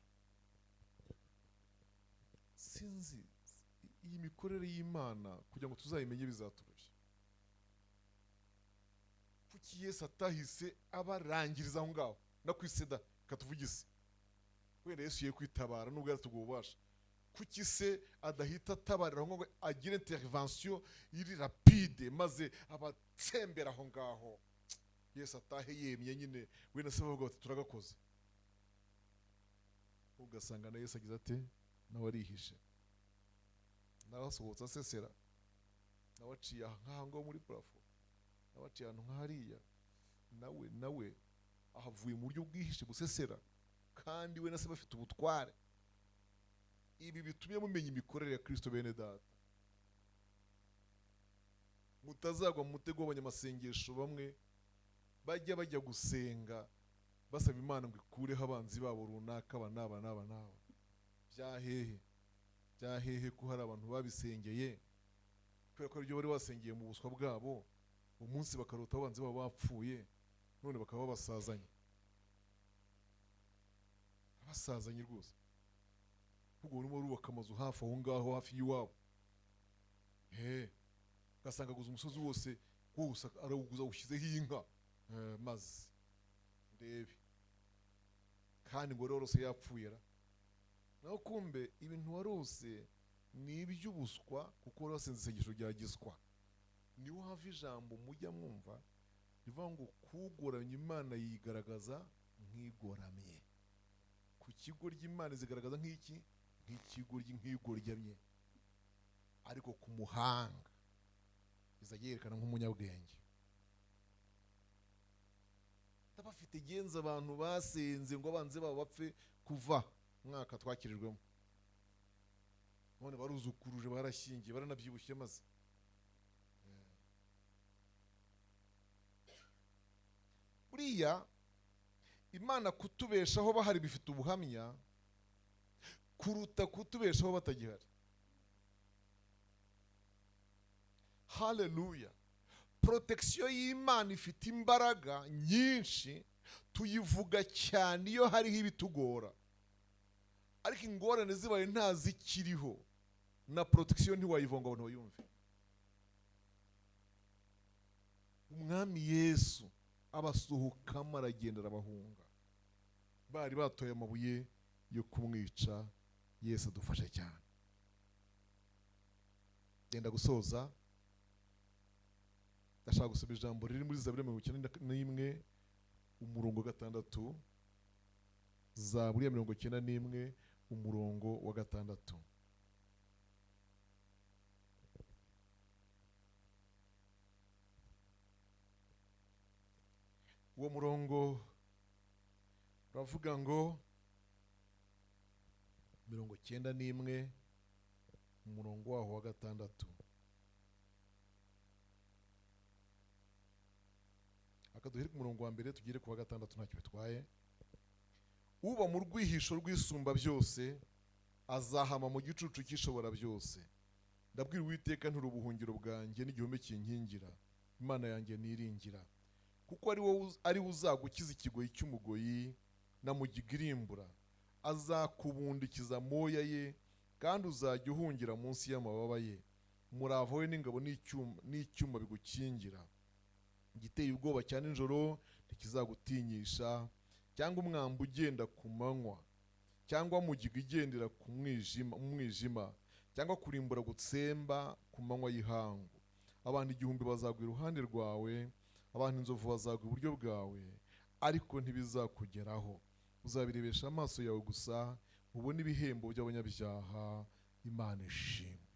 Sinzi iyi mikorere y'Imana kugira ngo tuzayimenye bizaturushya. Kuki Yesu atahise abarangiriza aho ngaho nakwiseda katuvugise? Wenda Yesu kwitabara nubwo yatubwo ububasha. Kuki se adahita atabarira ngo agire intervention iri rapide maze abatsembera aho ngaho? Yesu atahe yemye nyine wenda se bavuga bati turagakoze. Ugasanga na Yesu agize ate? Nawe arihishe. Nabasohotse asesera. Nawaciye nkahango muri plafo. Nawaciye ahantu nkahariya. Nawe ahavuye mu buryo bwihishe gusesera. Kandi we nase bafite ubutware. Ibi bitumye mumenya imikorere ya Kristo bene Data. Mutazagwa mu mutego w'abanyamasengesho bamwe bajya gusenga basaba Imana ngo ikureho abanzi babo runaka naba. Byahehe ko hari abantu babisengeye kubera ko ibyo bari basengeye mu buswa bwabo, umunsi bakarota abanzi babo bapfuye, none bakaba basazanye rwose. Ubwo urimo rubaka amazu hafi aho ngaho hafi y'iwabo, ugasanga aguza umusozi wose arawuguza ushyizeho inka, maze ndebe kandi ngo rero yapfuye ra. Naho kumbe ibintu warose ni iby'ubuswa, kuko wasenze isengesho rya giswa. Niho hava ijambo mujya mwumva rivuga ngo kugoramye Imana yigaragaza nk'igoramye. Ku kigo ry'Imana zigaragaza nk'iki? Nk'igoryamye. Ariko ku muhanga izajya yerekana nk'umunyabwenge. Tabafite genza abantu basenze ngo abanze babo bapfe kuva mwaka twakirirwemo, none baruzukuruje barashingiye baranabyibushye maze. Buriya Imana kutubeshaho bahari bifite ubuhamya kuruta kutubeshaho batagihari. Haleluya. Protection y'Imana ifite imbaraga nyinshi, tuyivuga cyane iyo hariho ibitugora. Ariko ingorane zibaye ntazikiriho, na protection ntiwayivonga ngo ntoyumve. Umwami Yesu abasuhukamo aragenda arabahunga. Bari batoye amabuye yo kumwica. Yesu adufashe cyane. Genda gusoza. Ndashaka gusoma ijambo riri muri Zaburi 91 umurongo 6. Zaburi 91 umurongo wa 6. Uwo murongo uravuga ngo 91 umurongo waho wa 6. duhere ku murongo wa mbere tugere ku wa gatandatu ntacyo bitwaye. Uba mu rwihisho rw'isumba byose azahama mu gicucu cy'ishobora byose. Ndabwira Uwiteka nti ubuhungiro bwanjye n'igihome kinkingira, Imana yanjye niringira. Kuko ari we uzagukiza ikigoyi cy'umugoyi na mugiga irimbura. Azakubundikiza amoya ye kandi uzajya uhungira munsi y'amababa ye. Umurava we n'ingabo n'icyuma bigukingira. Igiteye ubwoba cya nijoro ntikizagutinyisha, cyangwa umwambi ugenda ku manywa, cyangwa mugiga igendera ku mwijima, cyangwa kurimbura gutsemba ku manywa y'ihangu. Abantu 1000 bazagwa iruhande rwawe, abantu inzovu bazagwa iburyo bwawe, ariko ntibizakugeraho. Uzabirebesha amaso yawe gusa, ubone ibihembo by'abanyabyaha. Imana ishimwe,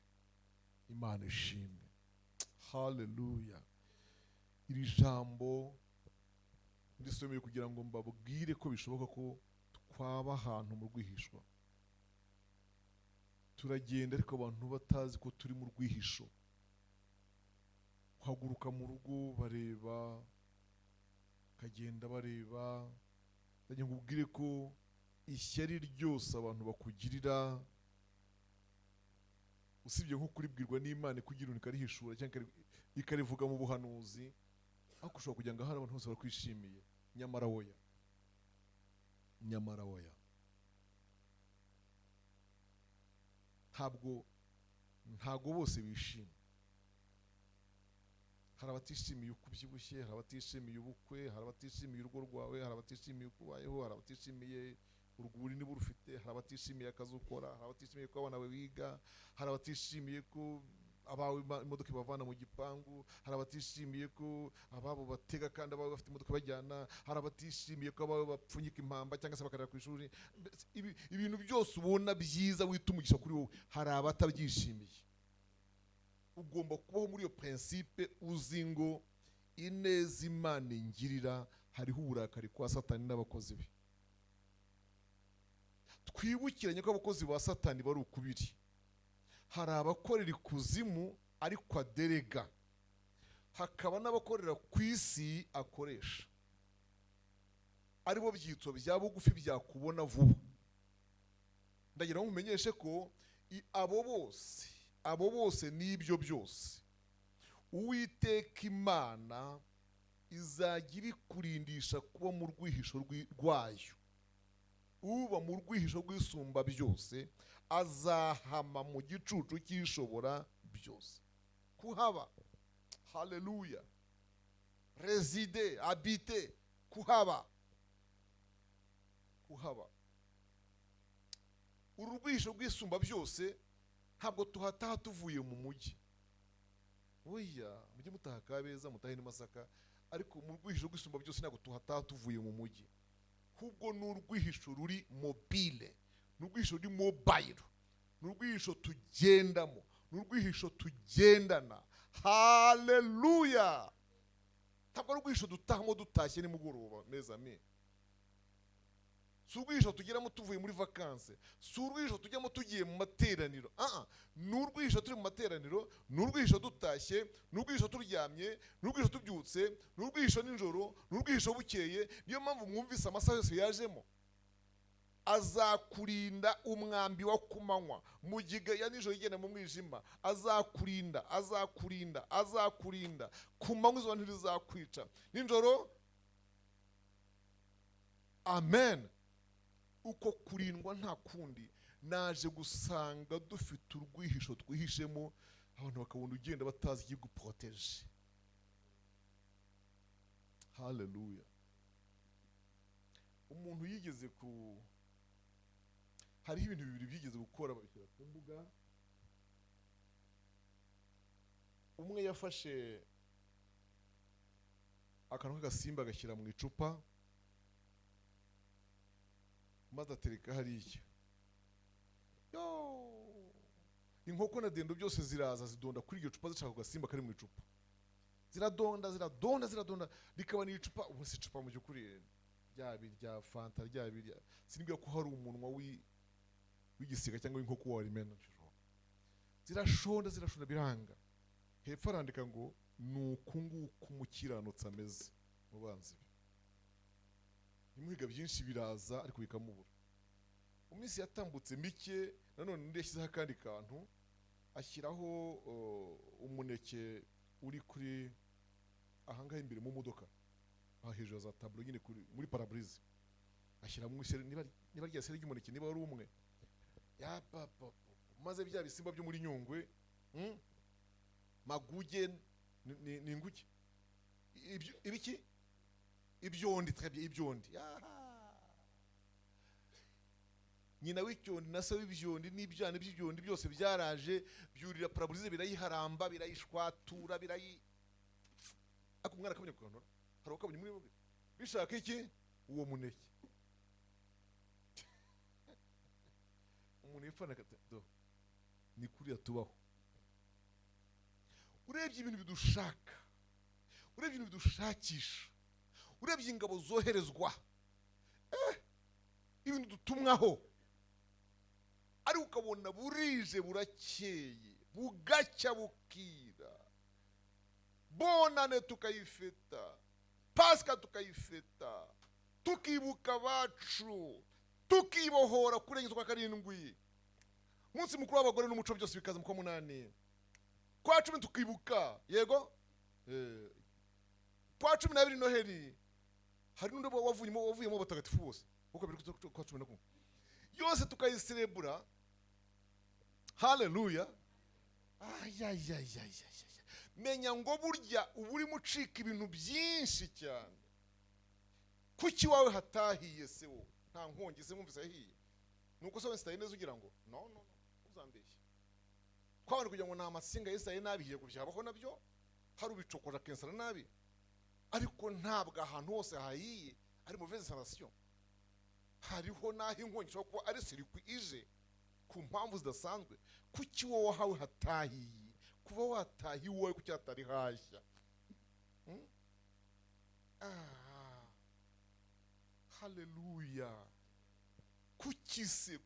Imana ishimwe. Haleluya. Iri jambo ndisomeye kugira ngo mbabwire ko bishoboka ko twaba ahantu mu rwihishwa. Turagenda ariko abantu batazi ko turi mu rwihisho. Uhaguruka mu rugo bareba, kagenda bareba. Ndagira ngo ubwire ko ishyari ryose abantu bakugirira, usibye nko kuribwirwa n'Imana kugira unika rihishura cyangwa ikarivuga mu buhanuzi, ariko ushobora kugira ngo ahari abantu bose barakwishimiye, nyamara oya, nyamara oya. Ntabwo bose bishimye. Hari abatishimiye uko ubyibushye, hari abatishimiye ubukwe, hari abatishimiye urugo rwawe, hari abatishimiye uko ubayeho, hari abatishimiye urwuri niba urufite, hari abatishimiye akazi ukora, hari abatishimiye ko abana bawe biga, hari abatishimiye ko abawe imodoka ibavana mu gipangu, hari abatishimiye ko ababo batega kandi abawe bafite imodoka bajyana, hari abatishimiye ko abawe bapfunyika impamba cyangwa se bakarira ku ishuri. Ibintu byose ubona byiza wita umugisha kuri wowe, hari abatabyishimiye. Ugomba kubaho muri iyo principe, uzi ngo ineza Imana ingirira hariho uburakari kwa Satani n'abakozi be. Twibukiranye ko abakozi ba Satani bari ukubiri. Hari abakorera ikuzimu ariko aderega, hakaba n'abakorera ku isi akoresha, aribo byitso bya bugufi byakubona vuba. Ndagira ngo mumenyeshe ko abo bose n'ibyo byose Uwiteka Imana izagira ikurindisha kuba mu rwihisho rwayo. Uba mu rwihisho rw'isumba byose azahama mu gicucu cy'ishobora byose. Kuhaba, haleluya. Reside, habite, kuhaba. Uru rwihisho rw'isumba byose ntabwo tuhataha tuvuye mu mujyi. Oya, mujye mutaha Kabeza, mutahe ni Masaka, ariko mu rwihisho rw'isumba byose ntabwo tuhataha tuvuye mu mujyi. Ahubwo ni urwihisho ruri mobile, ni urwihisho ruri mobile, ni urwihisho tugendamo, ni urwihisho tugendana. Haleluya. Ntabwo ari urwihisho dutahamo dutashye nimugoroba, mes amis. Si urwihisho tugeramo tuvuye muri vacances, si urwihisho tujyamo tugiye mu materaniro. Ni urwihisho turi mu materaniro, ni urwihisho dutashye, ni urwihisho turyamye, ni urwihisho tubyutse, ni urwihisho nijoro, ni urwihisho bukeye. Niyo mpamvu mwumvise amasaha yose yajemo. Azakurinda umwambi wa kumanywa, mugiga ya nijoro igenda mu mwijima. Azakurinda ku manywa, izuba ntirizakwica nijoro. Amen. Uko kurindwa nta kundi, naje gusanga dufite urwihisho twihishemo, abantu bakabona ugenda batazi ikiguproteje. Haleluya. Umuntu yigeze hariho ibintu bibiri byigeze gukora babishyira ku mbuga. Umwe yafashe akantu k'agasimba agashyira mu icupa, maze atereka hariya. Inkoko na dendo byose ziraza zidonda kuri iryo cupa zishaka agasimba kari mu icupa. Ziradonda, rikaba ni icupa. Ubu si icupa mu by'ukuri rya fanta, sinibwira ko hari umunwa w'igisiga cyangwa w'inkoko warimena. Zirashonda biranga. Hepfo arandika ngo nuko nguko umukiranutsi ameze. mu banzi be. Imuhiga byinshi biraza ariko bikamubura. Mu minsi yatambutse mike nanone undi yashyizeho akandi kantu, ashyiraho umuneke uri kuri ahangaha imbere mu modoka, aha hejuru za tablo nyine muri parabrise, ashyiramo niba rya seri ry'umuneke niba ari umwe ya papa, maze bya bisimba byo muri Nyungwe, maguge ni nguke ibiki ibyondi, twebye ibyondi, nyina w'icyondi na se w'ibyondi n'ibyana by'ibyondi byose byaraje byurira paraburize, birayiharamba, birayishwatura, ako mwana kabonye kugandura, hari ukabonye muri bishaka iki uwo muneke. Umuntu yifana do ni kuri yatubaho. Urebye ibintu bidushaka, urebye ibintu bidushakisha, urebye ingabo zoherezwa, ibintu dutumwaho, ari ukabona burije burakeye, bugacya bukira, bonane tukayifeta, Pasika tukayifeta, tukibuka abacu, tukibohora kurengeza kwa 7, umunsi mukuru w'abagore n'umuco byose bikaza mu kwa 8, kwa 10 tukibuka, yego kwa 12 Noheli, hari n'undi wavuyemo batagatifu bose uko biri kwa 11 yose tukayiserebura. Haleluya. Menya ngo burya uburi mucika ibintu byinshi cyane. Kuki wawe hatahiye se wo? Nta nkongi se mwumvise ahiye. Nuko so wese neza ugira ngo no uzambeshye. Kwabana kugira ngo nta masinga yese nabihiye kubyabaho nabyo, hari ubicokora kensara nabi. Ariko ntabwo ahantu hose hahiye ari mauvaise sensation. Hariho naho inkongi cyo kuba ari sirikwi ije ku mpamvu zidasanzwe. Kuki wowe hawe hatahiye? Kuba watahiye wowe kuki hatari hashya? Haleluya. Kuki se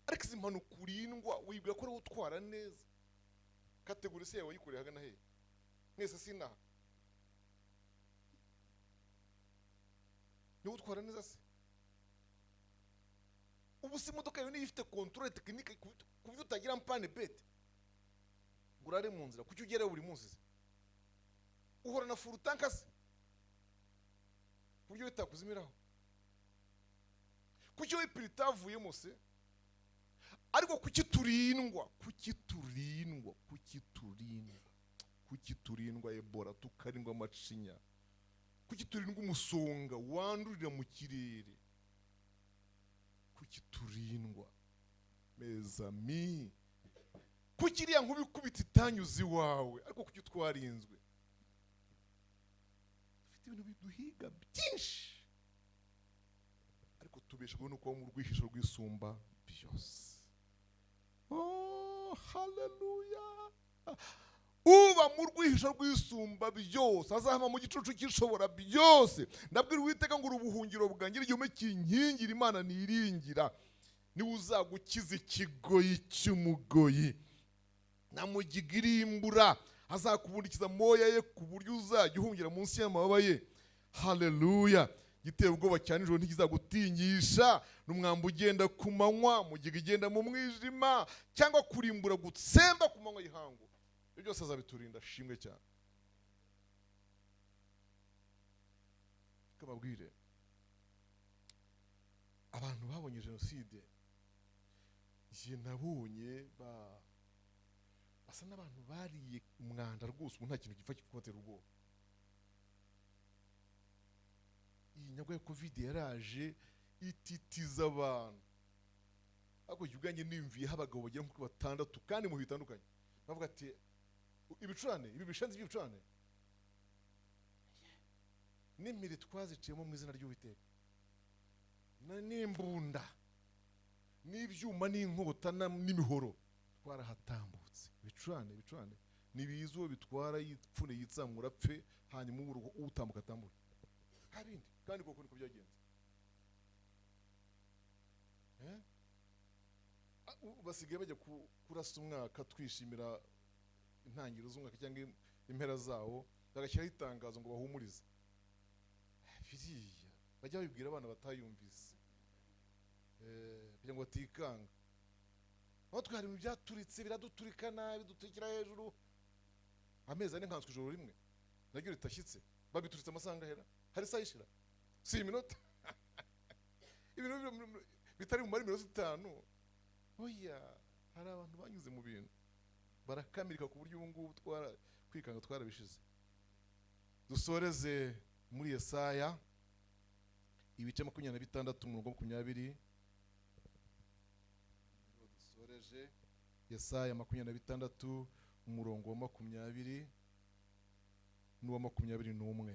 ariko izi mpanuka urindwa wibwira ko ari utwara neza. Kategori se yawe yikoreye hagana he? Mwese sinaha ni utwara neza se? Ubu si imodoka yawe ifite controle technique ku buryo utagira mpane bete ngurare mu nzira, kuki ugere buri munsi se? Uhora na furu tanka se ku buryo bitakuzimiraho? Kuki we pirita avuyemo se? Ariko kuki turindwa Ebola, tukarindwa amacinya, kuki turindwa umusonga wandurira mu kirere, kuki turindwa mezami, kuki iriya nkubi kubita itanyuze iwawe, ariko kuki twarinzwe? Dufite ibintu biduhiga byinshi, ariko tubeshejweho no kuba mu rwihisho rw'isumba byose. Oh, haleluya. Uba mu rwihisho rw'isumba byose azahama mu gicucu cy'ishobora byose. Ndabwira Uwiteka ngo urubuhungiro bwanjye igihome kinkingira, Imana niringira, niwe uzagukiza ikigoyi cy'umugoyi namugigirimbura, azakubundikiza moya ye ku buryo uzajya uhungira munsi y'amababa ye. Haleluya. Giteye ubwoba cyane ijoro ntikizagutinyisha, n'umwambi ugenda ku manywa, mugiga igenda mu mwijima, cyangwa kurimbura gutsemba ku manywa y'ihangu. Ibyo byose azabiturinda, shimwe cyane. Kababwire abantu babonye jenoside, je nabonye basa n'abantu bariye umwanda rwose, ubu nta kintu gipfa kubatera ubwoba. Iyi nyagwa ya covid yaraje ititiza abantu, ariko ubwanjye nimviye abagabo bagera nko 6 kandi mu bitandukanye bavuga ati ibicurane, ibi bishanze by'ibicurane n'imiri twaziciyemo mu izina ry'Uwiteka, n'imbunda n'ibyuma n'inkota n'imihoro twarahatambutse. Ibicurane nibizo bitwara yipfune yitsamura pfe, hanyuma urugo utambuka tambura habindi, kandi koko niko byagenze. Basigaye bajya kurasa umwaka twishimira intangiriro z'umwaka cyangwa impera zawo, bagashyiraho itangazo ngo bahumurize biriya bajya babibwira abana batayumvise kugira ngo batikanga. aho twari mu byaturitse biraduturika nabi duturikira hejuru amezi ane nkanswe ijoro rimwe naryo ritashyitse babituritse amasanga hera hari sayishira si iminota ibintu bitari mu mari minota 5. oya hari abantu banyuze mu bintu barakamirika ku buryo ubu ngubu kwikanga twarabishize. Dusoreze muri Yesaya ibice 26 umurongo 20. Dusoreje Yesaya 26 umurongo wa 20 n'uwa 21.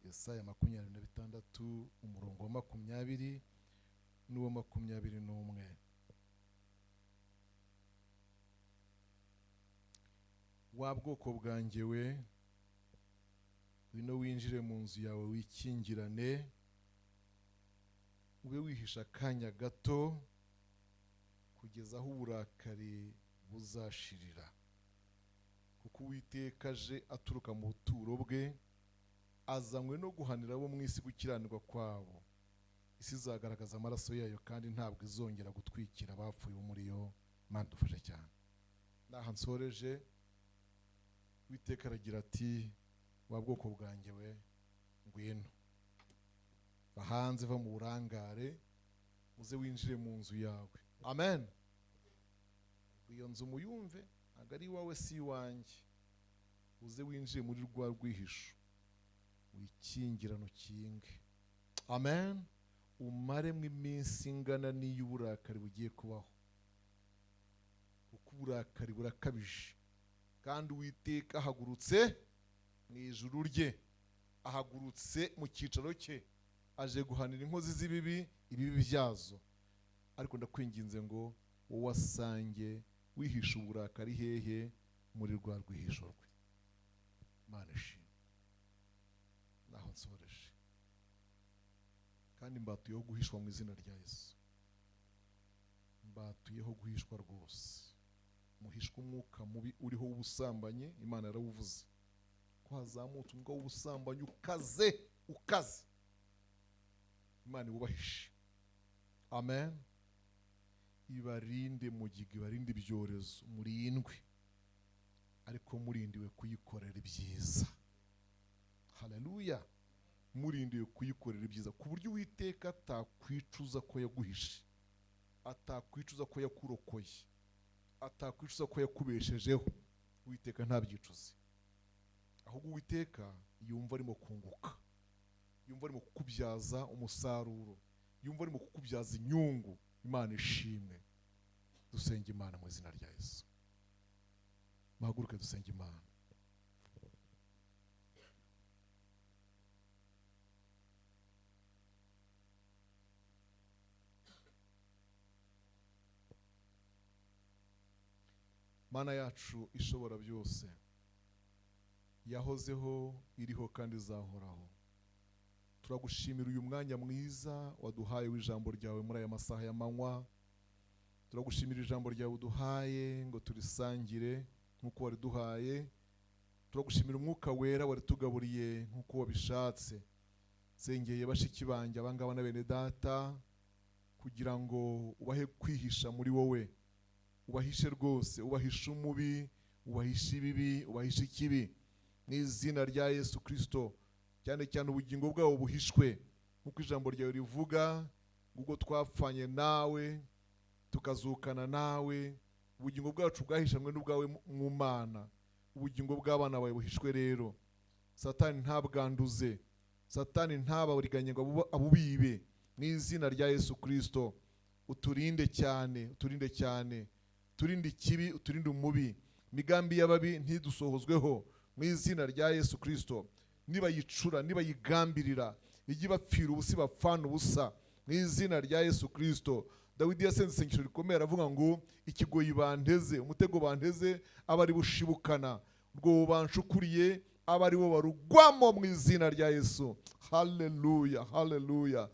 Yesaya 26 umurongo wa 20 n'uwa 21. Wa bwoko bwanjye we wino winjire mu nzu yawe wikingirane ube wihisha akanya gato kugeza aho uburakari buzashirira, kuko Uwiteka aje aturuka mu buturo bwe azanywe no guhanira abo mu isi gukiranirwa kwabo. Isi izagaragaza amaraso yayo kandi ntabwo izongera gutwikira abapfuye muri yo. Mana dufashe cyane. Naha nsoreje Uwiteka aragira ati wa bwoko bwanjye we ngwino bahanze va mu burangare uze winjire mu nzu yawe. Amen. Iyo nzu muyumve agari wawe si wanjye, uze winjire muri rwa rwihisho wikingirano kinge. Amen. Umare mu iminsi ingana n'iy'uburakari bugiye kubaho, kuko uburakari burakabije kandi Uwiteka ahagurutse mu ijuru rye, ahagurutse mu cyicaro cye, aje guhanira inkozi z'ibibi ibibi byazo. Ariko ndakwinginze ngo wowe wasange wihisha uburakari hehe muri rwa rwihisho rwe. Mana ishimwe. Naho nsoreje kandi mbatuyeho guhishwa mu izina rya Yesu. Mbatuyeho guhishwa rwose. Muhishwa umwuka mubi uriho w'ubusambanyi. Imana yarawuvuze ko hazamutse umwuka w'ubusambanyi ukaze. Imana iwubahishe. Amen. Ibarinde mugiga, ibarinde ibyorezo, murindwe ariko murindiwe kuyikorera ibyiza. Haleluya. Murindiwe kuyikorera ibyiza ku buryo Uwiteka atakwicuza ko yaguhishe, atakwicuza ko yakurokoye, atakwicuza ko yakubeshejeho. Uwiteka ntabyicuze, ahubwo Uwiteka yumva arimo kunguka, yumva arimo kukubyaza umusaruro, yumva arimo kukubyaza inyungu. Imana ishimwe. Dusenge Imana mu izina rya Yesu. Muhaguruke dusenge Imana. Mana yacu ishobora byose, yahozeho, iriho kandi izahoraho, turagushimira uyu mwanya mwiza waduhaye w'ijambo ryawe muri aya masaha y'amanywa. Turagushimira ijambo ryawe uduhaye ngo turisangire nk'uko wariduhaye. Turagushimira umwuka wera waritugaburiye nk'uko wabishatse. Sengeye bashiki banjye abangaba na bene data kugira ngo ubahe kwihisha muri wowe, ubahishe rwose, ubahishe umubi, ubahishe ibibi, ubahishe ikibi mu izina rya Yesu Kristo. Cyane cyane ubugingo bwabo buhishwe nk'uko ijambo ryawe rivuga, ubwo twapfanye nawe tukazukana nawe. Ubugingo bwacu bwahishanwe n'ubwawe mu Mana. Ubugingo bw'abana bawe buhishwe rero. Satani ntabwanduze, Satani ntababuriganye ngo abubibe mu izina rya Yesu Kristo. Uturinde cyane, uturinde cyane, turinde ikibi, uturinde umubi. Migambi y'ababi ntidusohozweho mu izina rya Yesu Kristo. Niba yicura, niba yigambirira, igi bapfira ubusi bapfana ubusa mu izina rya Yesu Kristo. Dawidi yasenze isengesho rikomeye aravuga ngo ikigoyi banteze, umutego banteze abari bushibukana, rwo banshukuriye abari bo barugwamo mu izina rya Yesu. Haleluya, haleluya.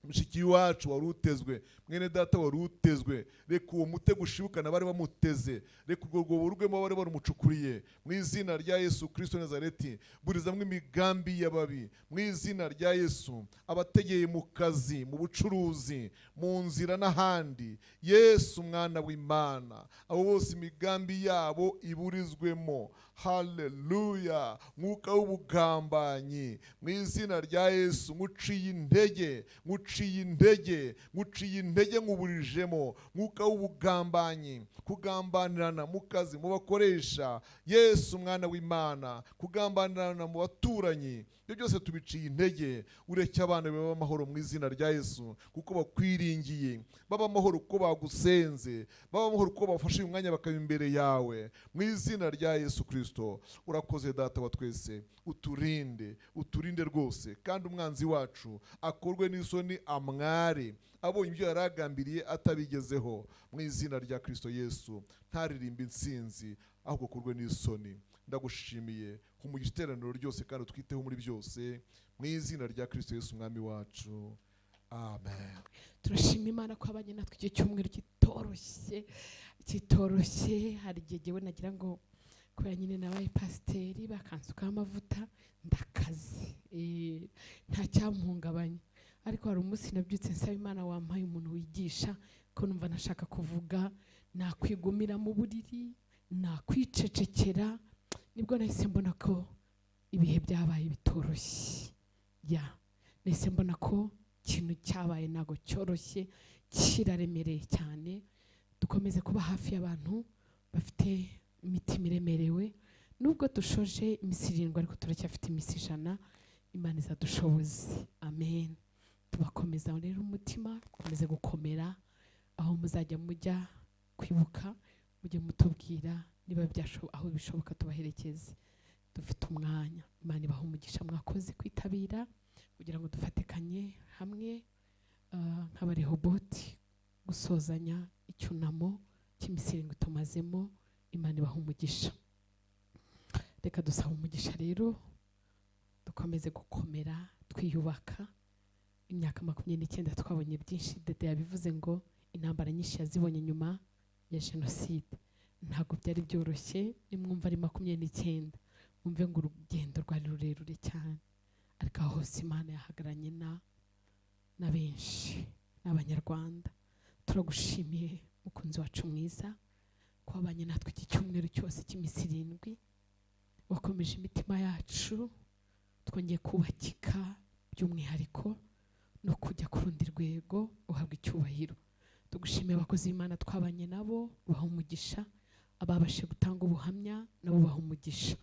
Mushiki wacu warutezwe mwene data wari utezwe, reka uwo mutego ushibukana bari bamuteze, reka urwo rwobo rugwemo bari barumucukuriye mu izina rya Yesu Kristo Nazareti. Burizamwe imigambi y'ababi mu izina rya Yesu, abategeye mu kazi, mu bucuruzi, mu nzira n'ahandi. Yesu mwana w'Imana, abo bose imigambi yabo iburizwemo. Haleluya. Mwuka w'ubugambanyi mu izina rya Yesu, nguciye intege, nguciye intege, nguciye intege, nguburijemo mwuka w'ubugambanyi, kugambanirana mu kazi, mu bakoresha. Yesu mwana w'Imana, kugambanirana mu baturanyi, ibyo byose tubiciye intege. Ureke abana baba amahoro mu izina rya Yesu, kuko bakwiringiye. Baba amahoro kuko bagusenze, baba amahoro kuko bafashe uyu mwanya bakaba imbere yawe mu izina rya Yesu Kristo. Urakoze Data wa twese, uturinde, uturinde rwose, kandi umwanzi wacu akorwe n'isoni, amware abonye ibyo yaragambiriye atabigezeho mu izina rya Kristo Yesu. Ntaririmba intsinzi, ahubwo akorwe n'isoni. Ndagushimiye umugisha iteraniro ryose, kandi utwiteho muri byose mu izina rya Kristo Yesu umwami wacu. Amen. Turashima Imana ko abanye natwe icyo cyumweru kitoroshye. Hari igihe jyewe nagira ngo kubera nyine nabaye pasiteri bakansukaho amavuta ndakaze, nta cyamuhungabanya. Ariko hari umunsi nabyutse nsaba Imana, wampaye umuntu wigisha, ko numva nashaka kuvuga, nakwigumira mu buriri, nakwicecekera. Nibwo nahise mbona ko ibihe byabaye bitoroshye. Nahise mbona ko ikintu cyabaye ntago cyoroshye, kiraremereye cyane. Dukomeze kuba hafi y'abantu bafite imitima iremerewe. Nubwo dushoje iminsi 7 ariko turacyafite iminsi 100. Imana izadushoboze. Amen. Tubakomeza rero umutima, komeze gukomera. Aho muzajya mujya kwibuka, mujye mutubwira niba aho bishoboka tubaherekeze. Dufite umwanya. Imana ibaha umugisha, mwakoze kwitabira kugira ngo dufatikanye hamwe nk'abarehoboti gusozanya icyunamo cy'iminsi 7 tumazemo. Imana ibaha umugisha. Reka dusaba umugisha rero, dukomeze gukomera, twiyubaka. Imyaka 29 twabonye byinshi. Dede yabivuze ngo intambara nyinshi yazibonye nyuma ya jenoside. Ntabwo byari byoroshye. Nimwumva ari 29, mwumve ngo urugendo rwari rurerure cyane. Ariko aho hose Imana yahagaranye na benshi n'abanyarwanda. Turagushimiye mukunzi wacu mwiza, ko wabanye natwe iki cyumweru cyose cy'iminsi 7. Wakomeje imitima yacu, twongeye kubakika by'umwihariko no kujya ku rundi rwego. Uhabwa icyubahiro. Tugushimiye abakozi b'Imana twabanye nabo, ubaha umugisha. Ababashe gutanga ubuhamya nabo ubaha umugisha.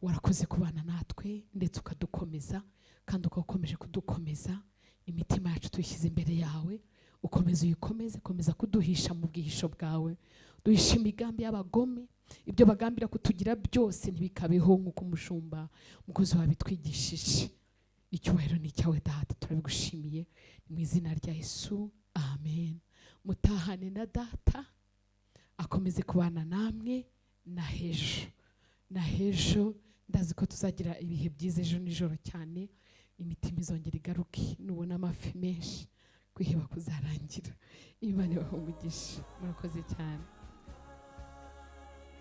Warakoze kubana natwe ndetse ukadukomeza, kandi ukomeje kudukomeza. Imitima yacu tuyishyize imbere yawe, ukomeze uyikomeze, komeza kuduhisha mu bwihisho bwawe. Duhisha imigambi y'abagome, ibyo bagambira kutugira byose ntibikabeho, nk'uko umushumba mukozi wabitwigishije. Icyubahiro ni cyawe Data, turabigushimiye mu izina rya Yesu. Amen. Mutahane na Data, akomeze kubana namwe na hejo. Ndazi ko tuzagira ibihe byiza ejo nijoro cyane. Imitima izongera igaruke. Nubona amafi menshi, kwiheba kuzarangira. Imana ibahe umugisha. Murakoze cyane.